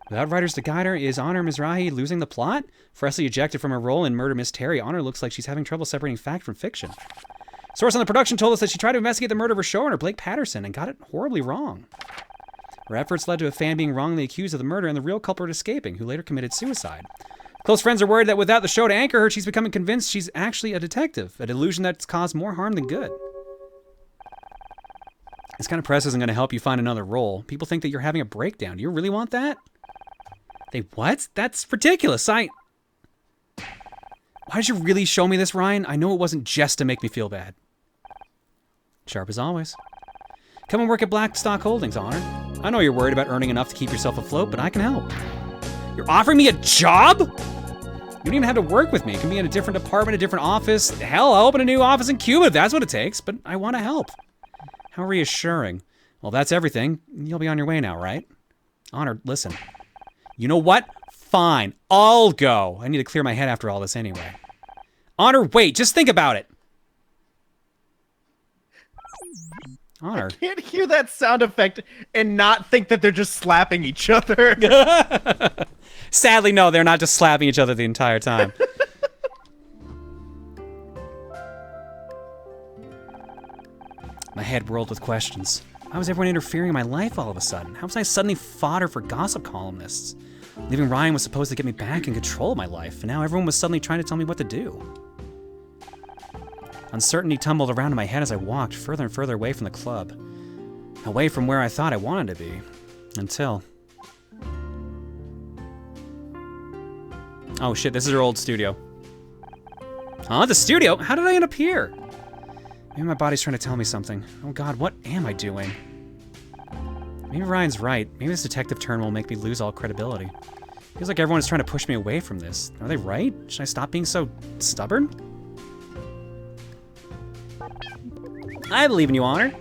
Without writers to guide her, is Honor Mizrahi losing the plot? Freshly ejected from her role in Murder Mystery, Honor looks like she's having trouble separating fact from fiction. Source on the production told us that she tried to investigate the murder of her showrunner, Blake Patterson, and got it horribly wrong. Her efforts led to a fan being wrongly accused of the murder and the real culprit escaping, who later committed suicide. Close friends are worried that without the show to anchor her, she's becoming convinced she's actually a detective, a delusion that's caused more harm than good. This kind of press isn't going to help you find another role. People think that you're having a breakdown. Do you really want that? They what? That's ridiculous. Why did you really show me this, Ryan? I know it wasn't just to make me feel bad. Sharp as always. Come and work at Blackstock Holdings, Honor. I know you're worried about earning enough to keep yourself afloat, but I can help. You're offering me a job? You don't even have to work with me. It can be in a different department, a different office. Hell, I'll open a new office in Cuba if that's what it takes, but I want to help. How reassuring. Well, that's everything. You'll be on your way now, right? Honor, listen. You know what? Fine. I'll go. I need to clear my head after all this anyway. Honor, wait. Just think about it. Honor. I can't hear that sound effect and not think that they're just slapping each other. Sadly, no. They're not just slapping each other the entire time. My head whirled with questions. Why was everyone interfering in my life all of a sudden? How was I suddenly fodder for gossip columnists? Leaving Ryan was supposed to get me back in control of my life, and now everyone was suddenly trying to tell me what to do. Uncertainty tumbled around in my head as I walked further and further away from the club. Away from where I thought I wanted to be. Until... Oh shit, this is her old studio. Huh? The studio? How did I end up here? Maybe my body's trying to tell me something. Oh god, what am I doing? Maybe Ryan's right. Maybe this detective turn will make me lose all credibility. Feels like everyone is trying to push me away from this. Are they right? Should I stop being so stubborn? I believe in you, Honor.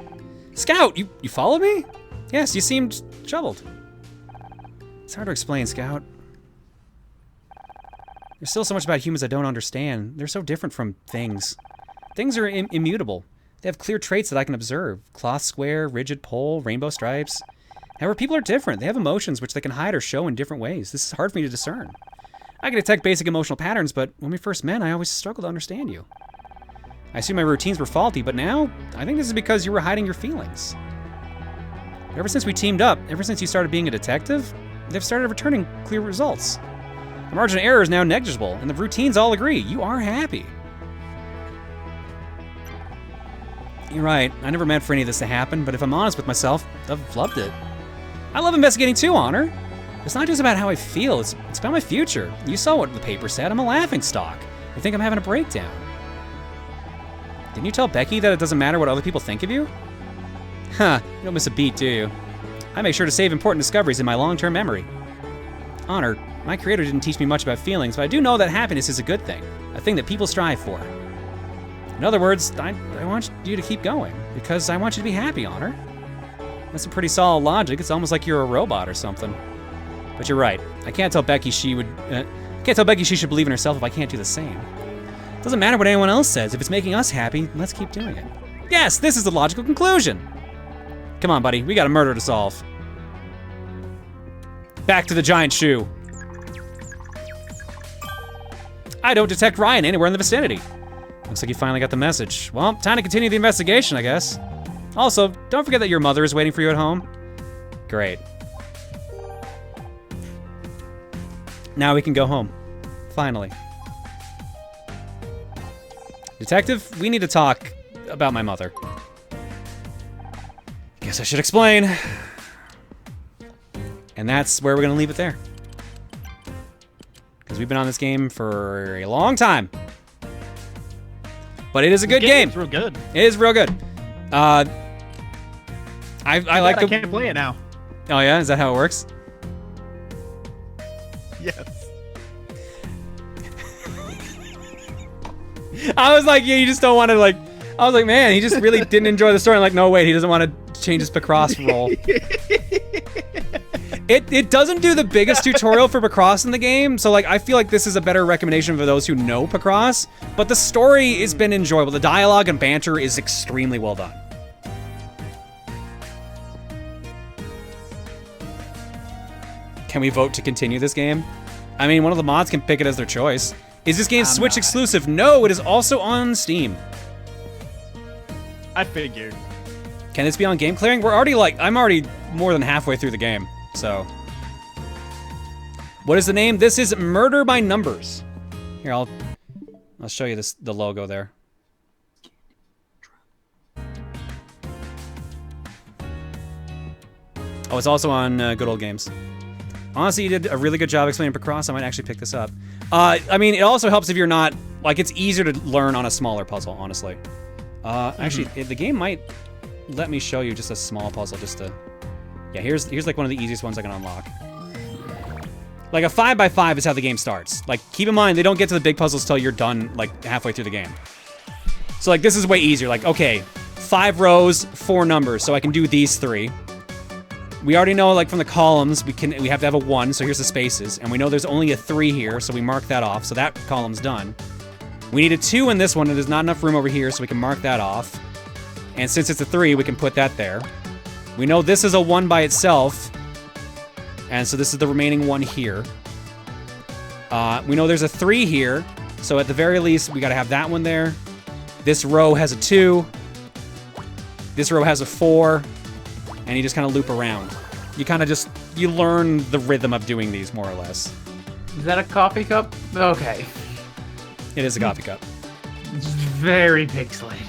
Scout, you followed me? Yes, you seemed troubled. It's hard to explain, Scout. There's still so much about humans I don't understand. They're so different from things. Things are immutable. They have clear traits that I can observe. Cloth square, rigid pole, rainbow stripes. However, people are different. They have emotions which they can hide or show in different ways. This is hard for me to discern. I can detect basic emotional patterns, but when we first met, I always struggled to understand you. I assume my routines were faulty, but now, I think this is because you were hiding your feelings. Ever since we teamed up, ever since you started being a detective, they've started returning clear results. The margin of error is now negligible, and the routines all agree. You are happy. You're right. I never meant for any of this to happen, but if I'm honest with myself, I've loved it. I love investigating too, Honor. It's not just about how I feel, it's about my future. You saw what the paper said. I'm a laughingstock. You think I'm having a breakdown. Didn't you tell Becky that it doesn't matter what other people think of you? Huh, you don't miss a beat, do you? I make sure to save important discoveries in my long-term memory. Honor, my creator didn't teach me much about feelings, but I do know that happiness is a good thing. A thing that people strive for. In other words, I want you to keep going, because I want you to be happy, Honor. That's some pretty solid logic. It's almost like you're a robot or something. But you're right. I can't tell Becky she should believe in herself if I can't do the same. It doesn't matter what anyone else says. If it's making us happy, let's keep doing it. Yes, this is the logical conclusion. Come on, buddy. We got a murder to solve. Back to the giant shoe. I don't detect Ryan anywhere in the vicinity. Looks like you finally got the message. Well, time to continue the investigation, I guess. Also, don't forget that your mother is waiting for you at home. Great. Now we can go home. Finally. Detective, we need to talk about my mother. Guess I should explain. And that's where we're gonna leave it there. Because we've been on this game for a long time. But it is a good game. It's real good. It is real good. I like the... I can't play it now. Oh yeah? Is that how it works? Yes. I was like, yeah, you just don't want to like... I was like, man, he just really didn't enjoy the story. I'm like, no, wait, he doesn't want to change his Picross role. It doesn't do the biggest tutorial for Picross in the game, so like I feel like this is a better recommendation for those who know Picross, but the story has been enjoyable. The dialogue and banter is extremely well done. Can we vote to continue this game? I mean, one of the mods can pick it as their choice. Is this game Switch exclusive? No, it is also on Steam. I figured. Can this be on game clearing? I'm already more than halfway through the game, so. What is the name? This is Murder by Numbers. Here, I'll show you the logo there. Oh, it's also on Good Old Games. Honestly, you did a really good job explaining Picross. I might actually pick this up. I mean, it also helps if you're not, like, it's easier to learn on a smaller puzzle, honestly. Actually, the game might let me show you just a small puzzle just to... Yeah, here's like one of the easiest ones I can unlock. Like, a 5x5 is how the game starts. Like, keep in mind, they don't get to the big puzzles till you're done, like, halfway through the game. So, like, this is way easier. Like, okay, 5 rows, 4 numbers, so I can do these 3. We already know, like, from the columns, we have to have a 1, so here's the spaces. And we know there's only a 3 here, so we mark that off, so that column's done. We need a 2 in this one, and there's not enough room over here, so we can mark that off. And since it's a 3, we can put that there. We know this is a 1 by itself, and so this is the remaining 1 here. We know there's a 3 here, so at the very least, we gotta have that one there. This row has a 2. This row has a 4. And you just kind of loop around. You kind of you learn the rhythm of doing these, more or less. Is that a coffee cup? Okay. It is a coffee cup. It's very pixelated.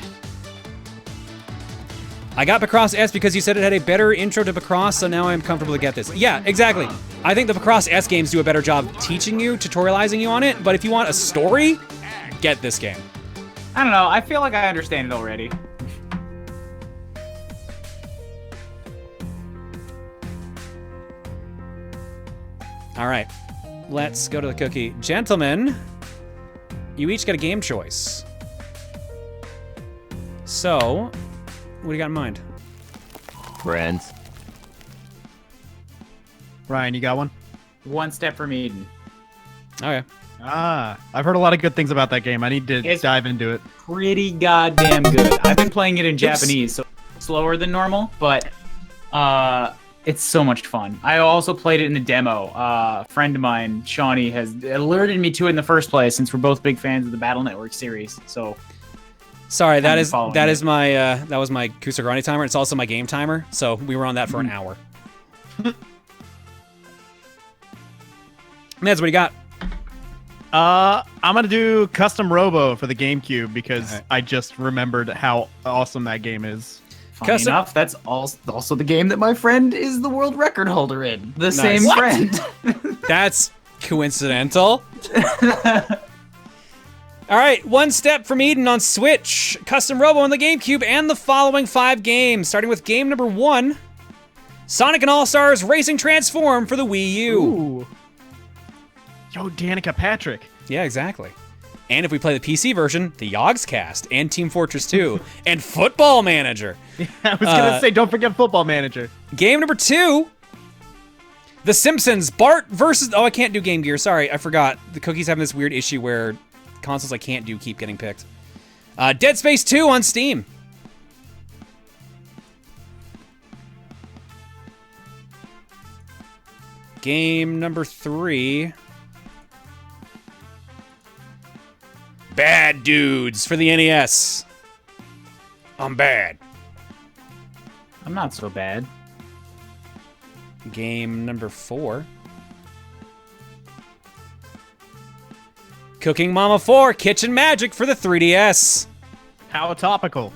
I got Picross S because you said it had a better intro to Picross, so now I'm comfortable to get this. Yeah, exactly. I think the Picross S games do a better job teaching you, tutorializing you on it, but if you want a story, get this game. I don't know, I feel like I understand it already. All right, let's go to the cookie. Gentlemen, you each get a game choice. So, what do you got in mind? Friends. Ryan, you got one? One Step from Eden. Okay. I've heard a lot of good things about that game. I need to dive into it. Pretty goddamn good. I've been playing it in Japanese, so slower than normal, but it's so much fun. I also played it in the demo. A friend of mine, Shawnee, has alerted me to it in the first place since we're both big fans of the Battle Network series. So, sorry, that was my Kusagrani timer. It's also my game timer. So we were on that for an hour. Neds, what do you got? I'm gonna do Custom Robo for the GameCube because I just remembered how awesome that game is. Funny enough, that's also the game that my friend is the world record holder in. The same friend. That's coincidental. All right, One Step from Eden on Switch, Custom Robo on the GameCube, and the following 5 games, starting with game number 1, Sonic and All-Stars Racing Transform for the Wii U. Ooh. Yo, Danica Patrick. Yeah, exactly. And if we play the PC version, the Yogs Cast, and Team Fortress 2, and Football Manager. Yeah, I was gonna say, don't forget Football Manager. Game number 2, The Simpsons, Bart versus... Oh, I can't do Game Gear. Sorry, I forgot. The Cookie's having this weird issue where consoles I can't do keep getting picked. Dead Space 2 on Steam. Game number 3... Bad Dudes for the NES. I'm bad. I'm not so bad. Game number 4. Cooking Mama 4 Kitchen Magic for the 3DS. How topical.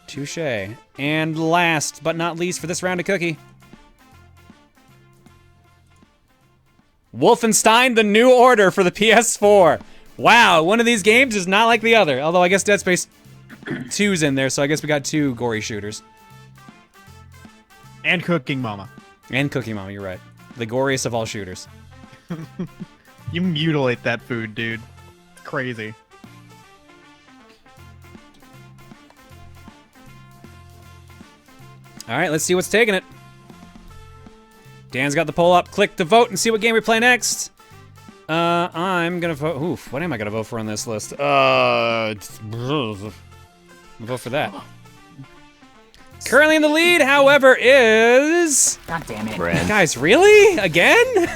Touché. And last but not least for this round of Cookie, Wolfenstein: The New Order for the PS4. Wow, one of these games is not like the other. Although I guess Dead Space 2's in there, so I guess we got 2 gory shooters. And Cooking Mama. And Cookie Mama, you're right. The goriest of all shooters. You mutilate that food, dude. It's crazy. All right, let's see what's taking it. Dan's got the poll up. Click to vote and see what game we play next. I'm gonna vote. Oof, what am I gonna vote for on this list? I'll vote for that. Currently in the lead, however, is... God damn it. Friends. Guys, really? Again?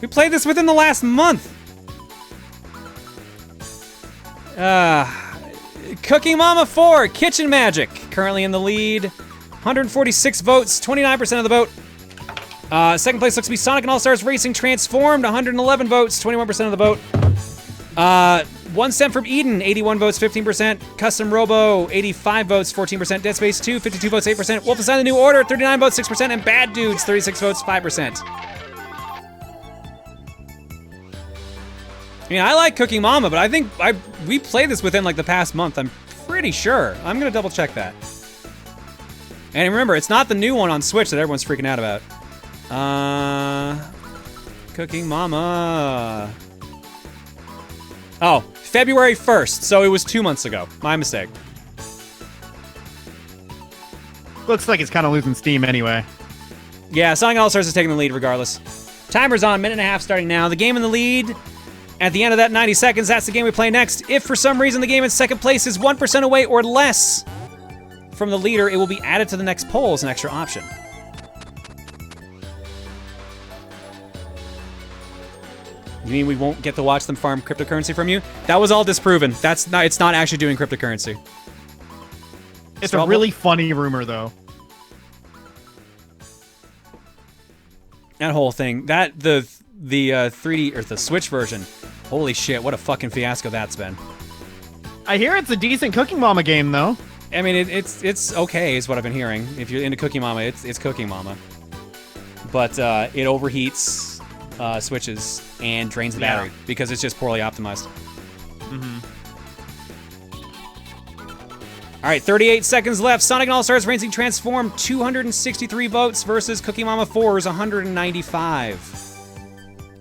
We played this within the last month. Cooking Mama 4, Kitchen Magic, currently in the lead. 146 votes, 29% of the vote. Second place looks to be Sonic and All-Stars Racing Transformed, 111 votes, 21% of the vote. 1 Cent from Eden, 81 votes, 15%. Custom Robo, 85 votes, 14%. Dead Space 2, 52 votes, 8%. Wolfenstein The New Order, 39 votes, 6%. And Bad Dudes, 36 votes, 5%. I mean, I like Cooking Mama, but I think we played this within like the past month. I'm pretty sure. I'm gonna double check that. And remember, it's not the new one on Switch that everyone's freaking out about. Cooking Mama. Oh, February 1st, so it was 2 months ago. My mistake. Looks like it's kind of losing steam anyway. Yeah, Sonic All-Stars is taking the lead regardless. Timer's on, minute and a half starting now. The game in the lead. At the end of that 90 seconds, that's the game we play next. If for some reason the game in second place is 1% away or less from the leader, it will be added to the next poll as an extra option. You mean we won't get to watch them farm cryptocurrency from you? That was all disproven. It's not actually doing cryptocurrency. It's a really funny rumor, though. That whole thing, the 3D or the Switch version. Holy shit, what a fucking fiasco that's been. I hear it's a decent Cooking Mama game, though. I mean, it's okay, is what I've been hearing. If you're into Cooking Mama, it's Cooking Mama. But it overheats switches and drains the battery because it's just poorly optimized. All right, 38 seconds left. Sonic and All-Stars Racing Transformed, 263 votes versus Cooking Mama 4's 195.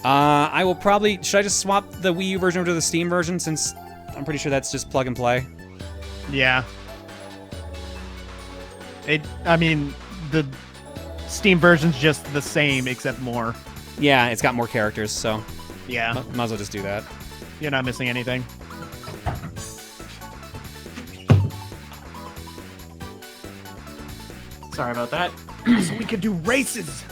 I will probably... Should I just swap the Wii U version over to the Steam version since I'm pretty sure that's just plug and play? Yeah. I mean, the Steam version's just the same except more. Yeah, it's got more characters, so... Yeah. Might as well just do that. You're not missing anything. Sorry about that. So we could do races!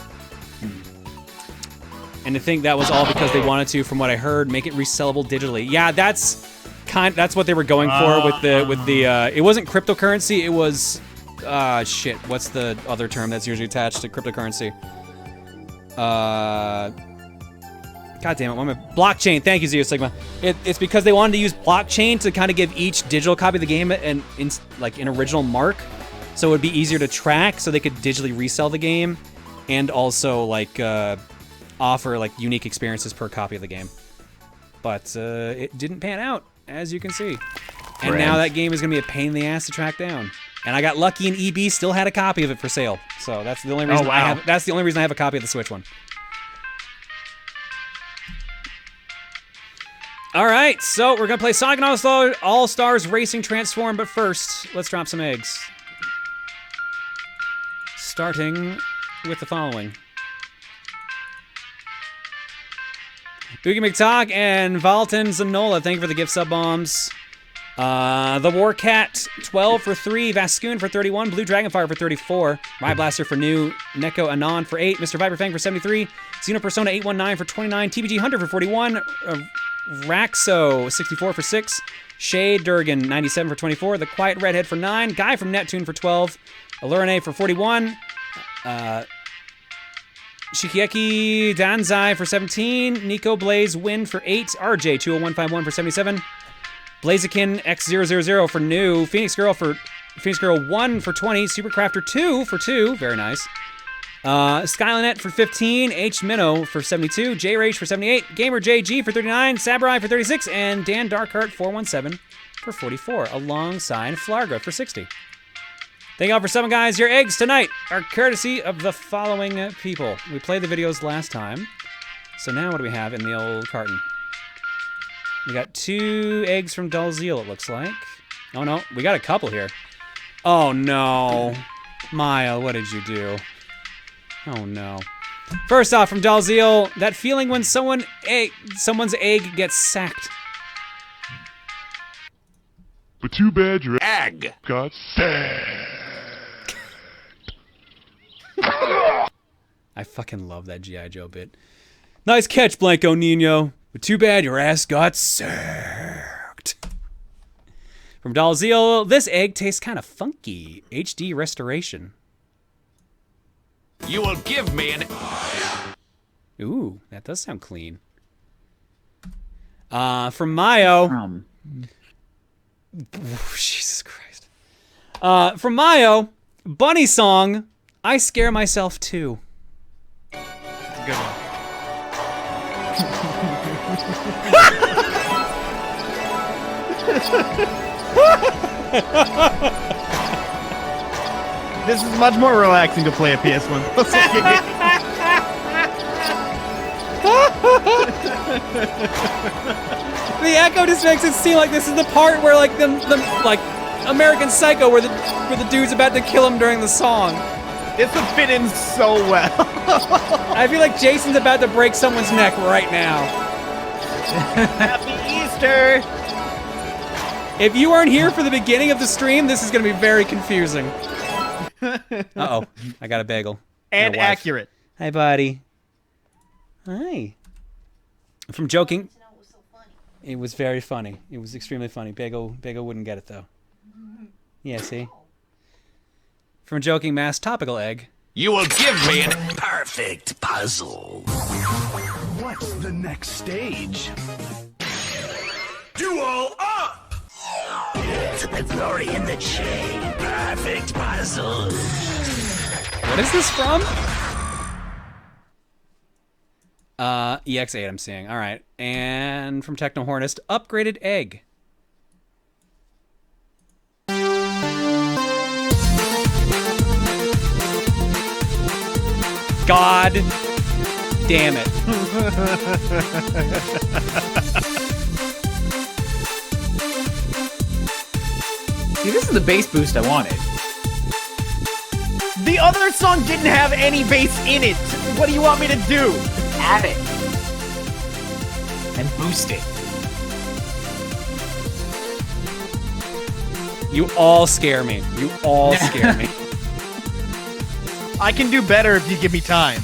And to think that was all because they wanted to, from what I heard, make it resellable digitally. Yeah, that's what they were going for with the it wasn't cryptocurrency, it was shit, what's the other term that's usually attached to cryptocurrency? God damn it, blockchain. Thank you, Zero Sigma. It's because they wanted to use blockchain to kind of give each digital copy of the game an original mark, so it would be easier to track, so they could digitally resell the game, and also offer unique experiences per copy of the game. But it didn't pan out, as you can see. And now that game is gonna be a pain in the ass to track down. And I got lucky, and EB still had a copy of it for sale. So that's the only reason that's the only reason I have a copy of the Switch one. All right, so we're gonna play Sonic and All-Stars Racing Transform, but first, let's drop some eggs. Starting with the following. Boogie McTalk and Valton Zanola, thank you for the gift sub bombs. The Warcat, 12 for 3. Vascoon for 31. Blue Dragonfire for 34. My Blaster for new. Neko Anon for 8. Mr. Viperfang for 73. Xenopersona 819 for 29. TBG Hunter for 41. Raxo, 64 for 6. Shade Durgan, 97 for 24. The Quiet Redhead for 9. Guy from Neptune for 12. Allurine for 41. Shikieki Danzai for 17. Nico Blaze Win for 8. RJ 20151 for 77. Blaziken X000 for new. Phoenix Girl 1 for 20. Supercrafter 2 for 2. Very nice. Skylinet for 15. H Minnow for 72. J Rage for 78. Gamer JG for 39. Samurai for 36. And Dan Darkheart 417 for 44. Alongside Flarga for 60. Thank you all for subbing, guys. Your eggs tonight are courtesy of the following people. We played the videos last time. So now what do we have in the old carton? We got 2 eggs from Dalziel, it looks like. Oh, no. We got a couple here. Oh, no. Maya, what did you do? Oh, no. First off, from Dalziel, that feeling when someone's egg gets sacked. But too bad your egg got sacked. I fucking love that G.I. Joe bit. Nice catch, Blanco Nino. But too bad your ass got sacked. From Dalziel, this egg tastes kind of funky. HD restoration. You will give me an... Ooh, that does sound clean. From Mayo. Jesus Christ. From Mayo, Bunny Song, I Scare Myself Too. It's a good one. This is much more relaxing to play a PS1. The echo just makes it seem like this is the part where like the like American Psycho where the dude's about to kill him during the song. This would fit in so well. I feel like Jason's about to break someone's neck right now. Happy Easter! If you weren't here for the beginning of the stream, this is gonna be very confusing. Uh-oh, I got a bagel. And Your wife. accurate. Hi, buddy. Hi. From joking. It was very funny. It was extremely funny. Bagel wouldn't get it though. Yeah, see? From joking mass topical egg. You will give me an... Perfect puzzle. What's the next stage? Duel up! To the glory in the chain. Perfect puzzle. What is this from? EX8 I'm seeing. All right. And from Techno Hornist, upgraded egg. God damn it. See, this is the bass boost I wanted. The other song didn't have any bass in it. What do you want me to do? Add it. And boost it. You all scare me. You all scare me. I can do better if you give me time.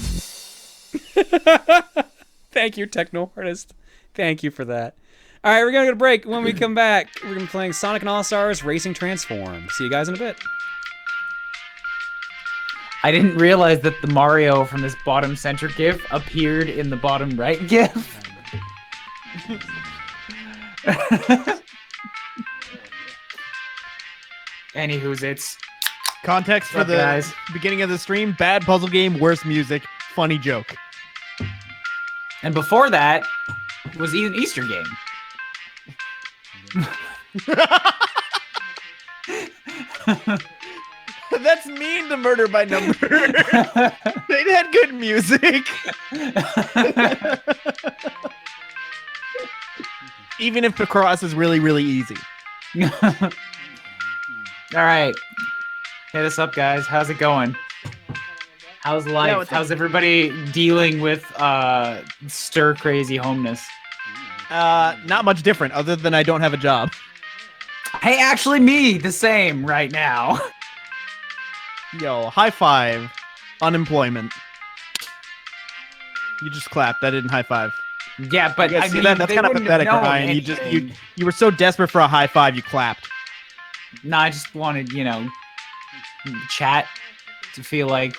Thank you, Techno Artist. Thank you for that. All right, we're going to go to break. When we come back, we're going to be playing Sonic and All-Stars Racing Transform. See you guys in a bit. I didn't realize that the Mario from this bottom center GIF appeared in the bottom right GIF. Anywho's it's Context for What's the up, guys? beginning of the stream: bad puzzle game, worse music, funny joke. and before that was an Easter game. That's mean to Murder by Number. They had good music. Even if Picross is really, really easy. All right, hit us up, guys. How's it going? How's life? Yeah, what's up? How's everybody dealing with stir crazy homeness? Not much different, other than I don't have a job. Hey, actually, me the same right now. Yo, high five. Unemployment. You just clapped. That didn't high five. Yeah, but Yeah, I see, mean, that's they kind of wouldn't have pathetic, known Ryan. anything. You were so desperate for a high five, you clapped. No, I just wanted, chat to feel like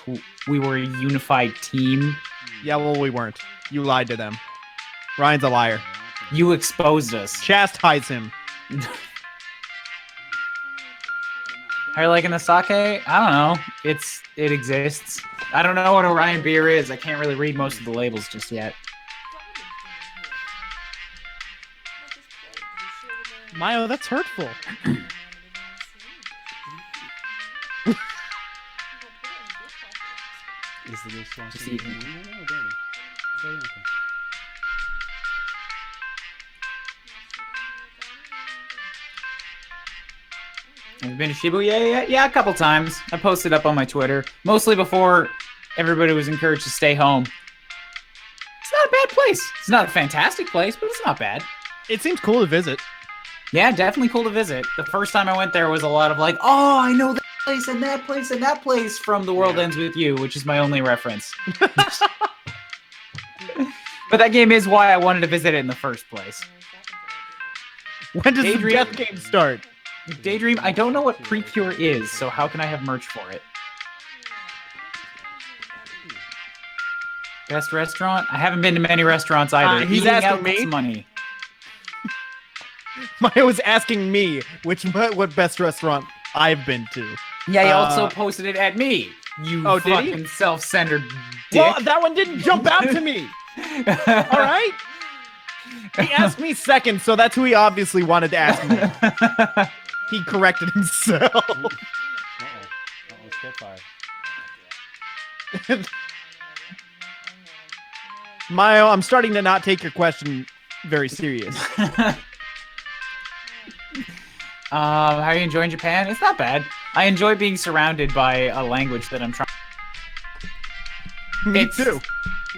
we were a unified team. Yeah, well, we weren't. You lied to them. Ryan's a liar. You exposed us. Chastise him. How you liking the sake? I don't know. It exists. I don't know what Orion beer is. I can't really read most of the labels just yet. Mayo, that's hurtful. Is the dishwasher Just eat. Have you been to Shibuya? Yeah, a couple times. I posted up on my Twitter, mostly before everybody was encouraged to stay home. It's not a bad place. It's not a fantastic place, but it's not bad. It seems cool to visit. Yeah, definitely cool to visit. The first time I went there was a lot of like, oh, I know that place and that place and that place from The World Ends With You, which is my only reference. But that game is why I wanted to visit it in the first place. When does the Adrian- death game start? Daydream, I don't know what Precure is, so how can I have merch for it? Best restaurant? I haven't been to many restaurants either. He's Eating asking out me? costs money. Maya was asking me what best restaurant I've been to. Yeah, he also posted it at me. You Oh, did he? fucking self-centered dick. Well, that one didn't jump out to me. All right. He asked me second, so that's who he obviously wanted to ask me. He corrected himself. Mayo, I'm starting to not take your question very serious. How are you enjoying Japan? It's not bad. I enjoy being surrounded by a language that I'm trying. Me It's too.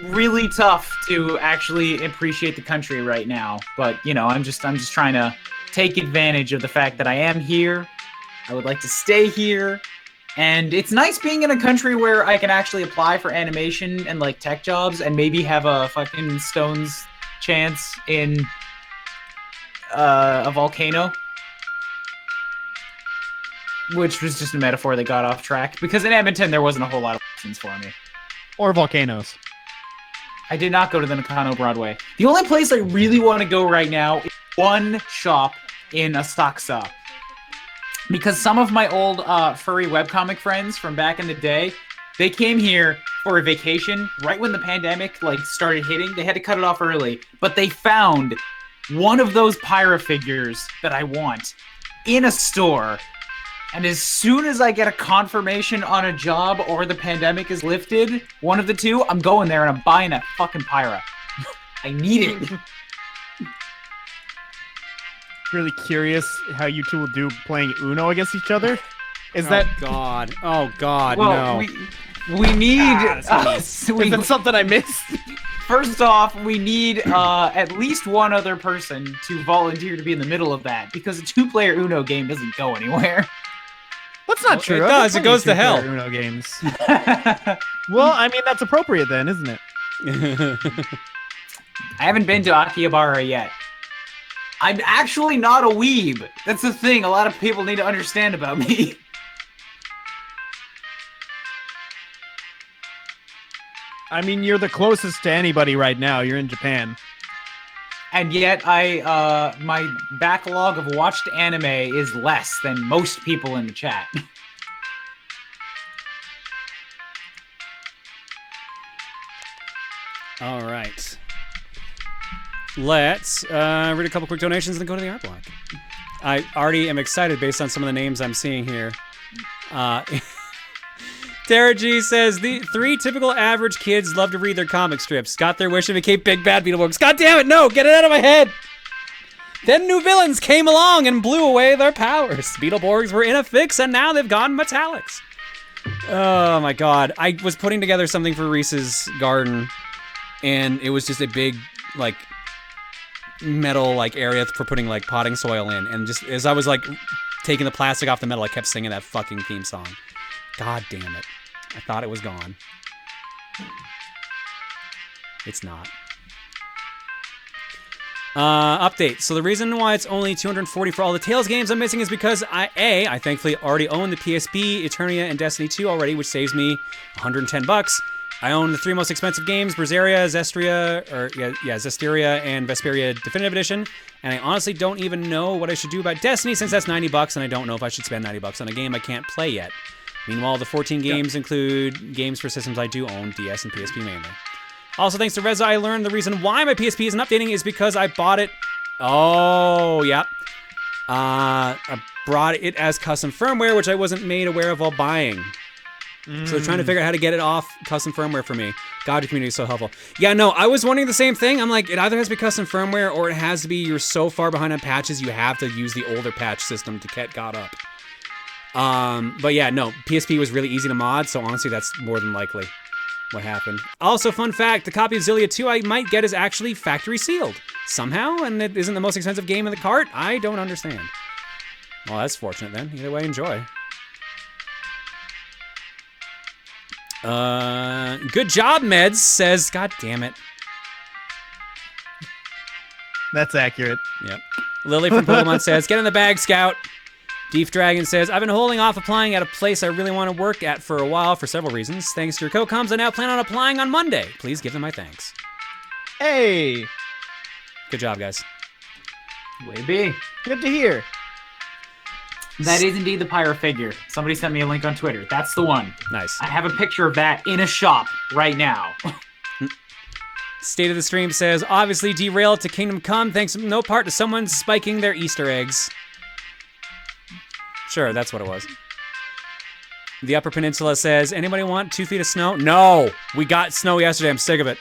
really tough to actually appreciate the country right now, but you know, I'm just trying to take advantage of the fact that I am here. I would like to stay here, and it's nice being in a country where I can actually apply for animation and like tech jobs and maybe have a fucking stone's chance in a volcano. Which was just a metaphor that got off track, because in Edmonton there wasn't a whole lot of options for me. Or volcanoes. I did not go to the Nakano Broadway. The only place I really want to go right now is one shop in Asakusa. Because some of my old furry webcomic friends from back in the day, they came here for a vacation right when the pandemic like started hitting. They had to cut it off early, but they found one of those Pyra figures that I want in a store. And as soon as I get a confirmation on a job or the pandemic is lifted, one of the two, I'm going there and I'm buying that fucking Pyra. I need it. Really curious how you two will do playing Uno against each other. Is that God? Oh God, Well, no. we need. is that something I missed? First off, we need at least one other person to volunteer to be in the middle of that, because a two-player Uno game doesn't go anywhere. That's not true. it I've does. been It goes to playing hell. two-player Uno games. Well, I mean that's appropriate then, isn't it? I haven't been to Akihabara yet. I'm actually not a weeb. That's the thing a lot of people need to understand about me. I mean, you're the closest to anybody right now. You're in Japan. And yet, my backlog of watched anime is less than most people in the chat. All right. Let's read a couple quick donations and then go to the art block. I already am excited based on some of the names I'm seeing here. TRG says, the 3 typical average kids love to read their comic strips. Got their wish and became big bad Beetleborgs. God damn it, no! Get it out of my head! Then new villains came along and blew away their powers. Beetleborgs were in a fix and now they've gone metallics. Oh my god. I was putting together something for Reese's garden and it was just a big, like, metal, like, area for putting, like, potting soil in. And just as I was, like, taking the plastic off the metal, I kept singing that fucking theme song. God damn it. I thought it was gone. It's not. Update. So the reason why it's only 240 for all the Tales games I'm missing is because I thankfully already own the PSP, Eternia, and Destiny 2 already, which saves me 110 bucks. I own the 3 most expensive games, Berseria, Zestiria, and Vesperia Definitive Edition, and I honestly don't even know what I should do about Destiny since that's 90 bucks, and I don't know if I should spend 90 bucks on a game I can't play yet. Meanwhile, the 14 games include games for systems I do own, DS and PSP mainly. Also, thanks to Reza, I learned the reason why my PSP isn't updating is because I bought it... Oh, yeah. I brought it as custom firmware, which I wasn't made aware of while buying. So they're trying to figure out how to get it off custom firmware for me. God, your community is so helpful. Yeah, no, I was wondering the same thing. I'm like, it either has to be custom firmware or it has to be you're so far behind on patches you have to use the older patch system to get got up. But yeah, no, PSP was really easy to mod, so honestly that's more than likely what happened. Also, fun fact, the copy of Xillia 2 I might get is actually factory sealed. Somehow, and it isn't the most expensive game in the cart? I don't understand. Well, that's fortunate then. Either way, enjoy. Good job, Meds says, God damn it. That's accurate. Yep. Lily from Pokemon says, get in the bag, Scout. Deep Dragon says, I've been holding off applying at a place I really want to work at for a while for several reasons. Thanks to your co-coms, I now plan on applying on Monday. Please give them my thanks. Hey, Good job, guys. Way be. good to hear. That is indeed the pyro figure. Somebody sent me a link on Twitter. That's the one. Nice. I have a picture of that in a shop right now. State of the Stream says, obviously derailed to Kingdom Come thanks in no part to someone spiking their Easter eggs. Sure, that's what it was. The Upper Peninsula says, anybody want 2 feet of snow? No! We got snow yesterday. I'm sick of it.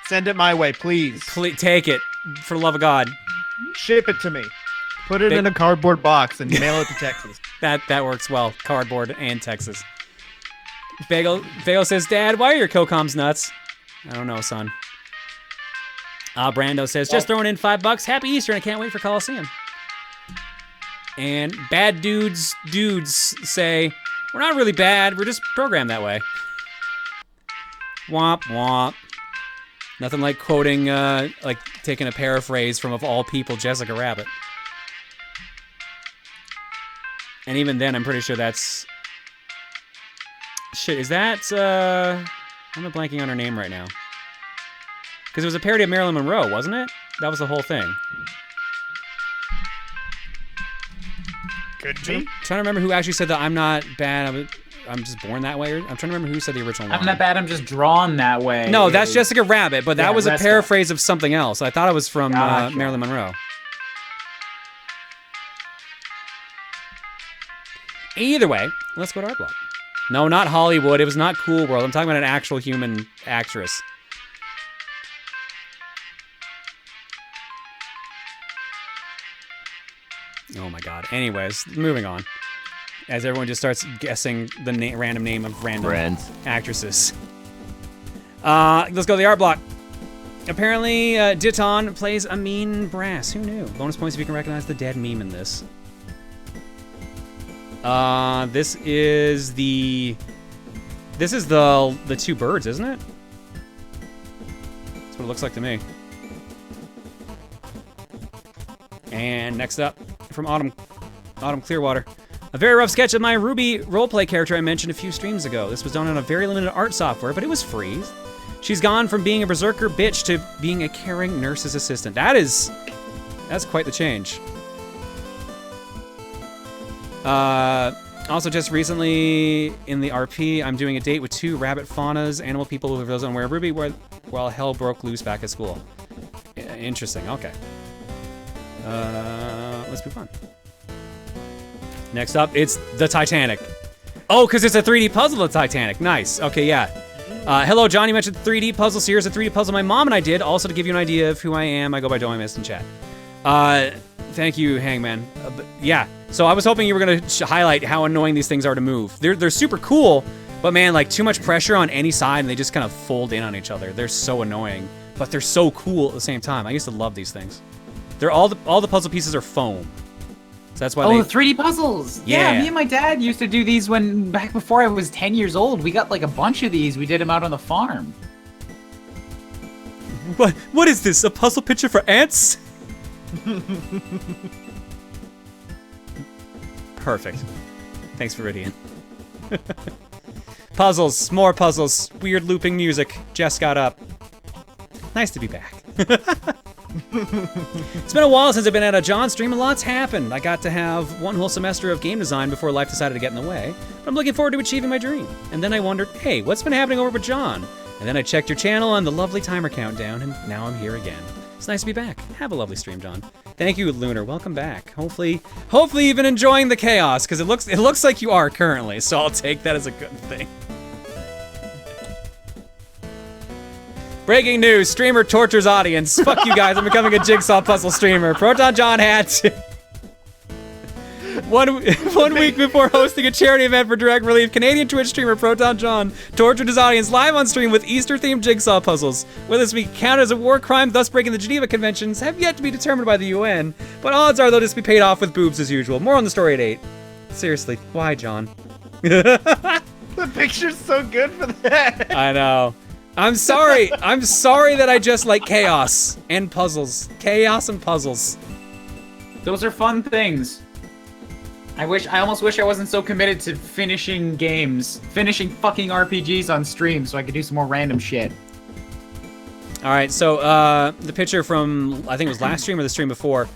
Send it my way, please. Please take it, for the love of God. Ship it to me. Put it in a cardboard box and mail it to Texas. That works well. Cardboard and Texas. Bagel says, Dad, why are your co-coms nuts? I don't know, son. Brando says, just throwing in $5. Happy Easter, and I can't wait for Colosseum. And bad dudes say, we're not really bad, we're just programmed that way. Womp womp. Nothing like quoting, like taking a paraphrase from, of all people, Jessica Rabbit. And even then, I'm pretty sure that's... Shit, is that, I'm blanking on her name right now. Because it was a parody of Marilyn Monroe, wasn't it? That was the whole thing. Could be. Trying to remember who actually said that I'm not bad, I'm just born that way. I'm trying to remember who said the original line. I'm not bad, I'm just drawn that way. No, that's Jessica Rabbit, but that Yeah, was a Wesker. paraphrase of something else. I thought it was from Gotcha. Marilyn Monroe. Either way, let's go to our blog. No, not Hollywood. It was not Cool World. I'm talking about an actual human actress. Oh my god. Anyways, moving on. As everyone just starts guessing the random name of random Friends. actresses. Let's go to the art block. Apparently, Diton plays a mean brass. Who knew? Bonus points if you can recognize the dead meme in this. This is the 2 birds, isn't it? That's what it looks like to me. And next up, from Autumn Clearwater. A very rough sketch of my Ruby roleplay character I mentioned a few streams ago. This was done on a very limited art software, but it was free. She's gone from being a berserker bitch to being a caring nurse's assistant. That's quite the change. Also, just recently in the RP, I'm doing a date with 2 rabbit faunas, animal people who those unaware of Ruby, while hell broke loose back at school. Interesting. Okay. Let's move on. Next up, it's the Titanic. Oh, because it's a 3D puzzle of the Titanic. Nice. Okay, yeah. Hello, John. You mentioned 3D puzzles. Here's a 3D puzzle my mom and I did. Also, to give you an idea of who I am, I go by Doimus in chat. Thank you, Hangman. Yeah. So I was hoping you were going to highlight how annoying these things are to move. They're super cool, but man, like too much pressure on any side and they just kind of fold in on each other. They're so annoying, but they're so cool at the same time. I used to love these things. They're all the puzzle pieces are foam. So that's why the 3D puzzles. Yeah, me and my dad used to do these back before I was 10 years old. We got like a bunch of these. We did them out on the farm. What is this? A puzzle picture for ants? Perfect. Thanks, Viridian. Puzzles, more puzzles, weird looping music. Jess got up. Nice to be back. It's been a while since I've been at a John stream, and lots happened. I got to have 1 whole semester of game design before life decided to get in the way, but I'm looking forward to achieving my dream. And then I wondered, hey, what's been happening over with John? And then I checked your channel on the lovely timer countdown, and now I'm here again. It's nice to be back. Have a lovely stream, John. Thank you, Lunar. Welcome back. Hopefully you've been enjoying the chaos, because it looks like you are currently, so I'll take that as a good thing. Breaking news, streamer tortures audience. Fuck you guys, I'm becoming a jigsaw puzzle streamer. Proton John had to. One week before hosting a charity event for direct relief, Canadian Twitch streamer Proton John tortured his audience live on stream with Easter-themed jigsaw puzzles. Whether this be counted as a war crime, thus breaking the Geneva Conventions, have yet to be determined by the UN, but odds are they'll just be paid off with boobs as usual. More on the story at 8. Seriously, why, John? The picture's so good for that. I know. I'm sorry. I'm sorry that I just like chaos and puzzles. Chaos and puzzles. Those are fun things. I almost wish I wasn't so committed to finishing games, finishing fucking RPGs on stream so I could do some more random shit. All right, so the picture from, I think it was last stream or the stream before,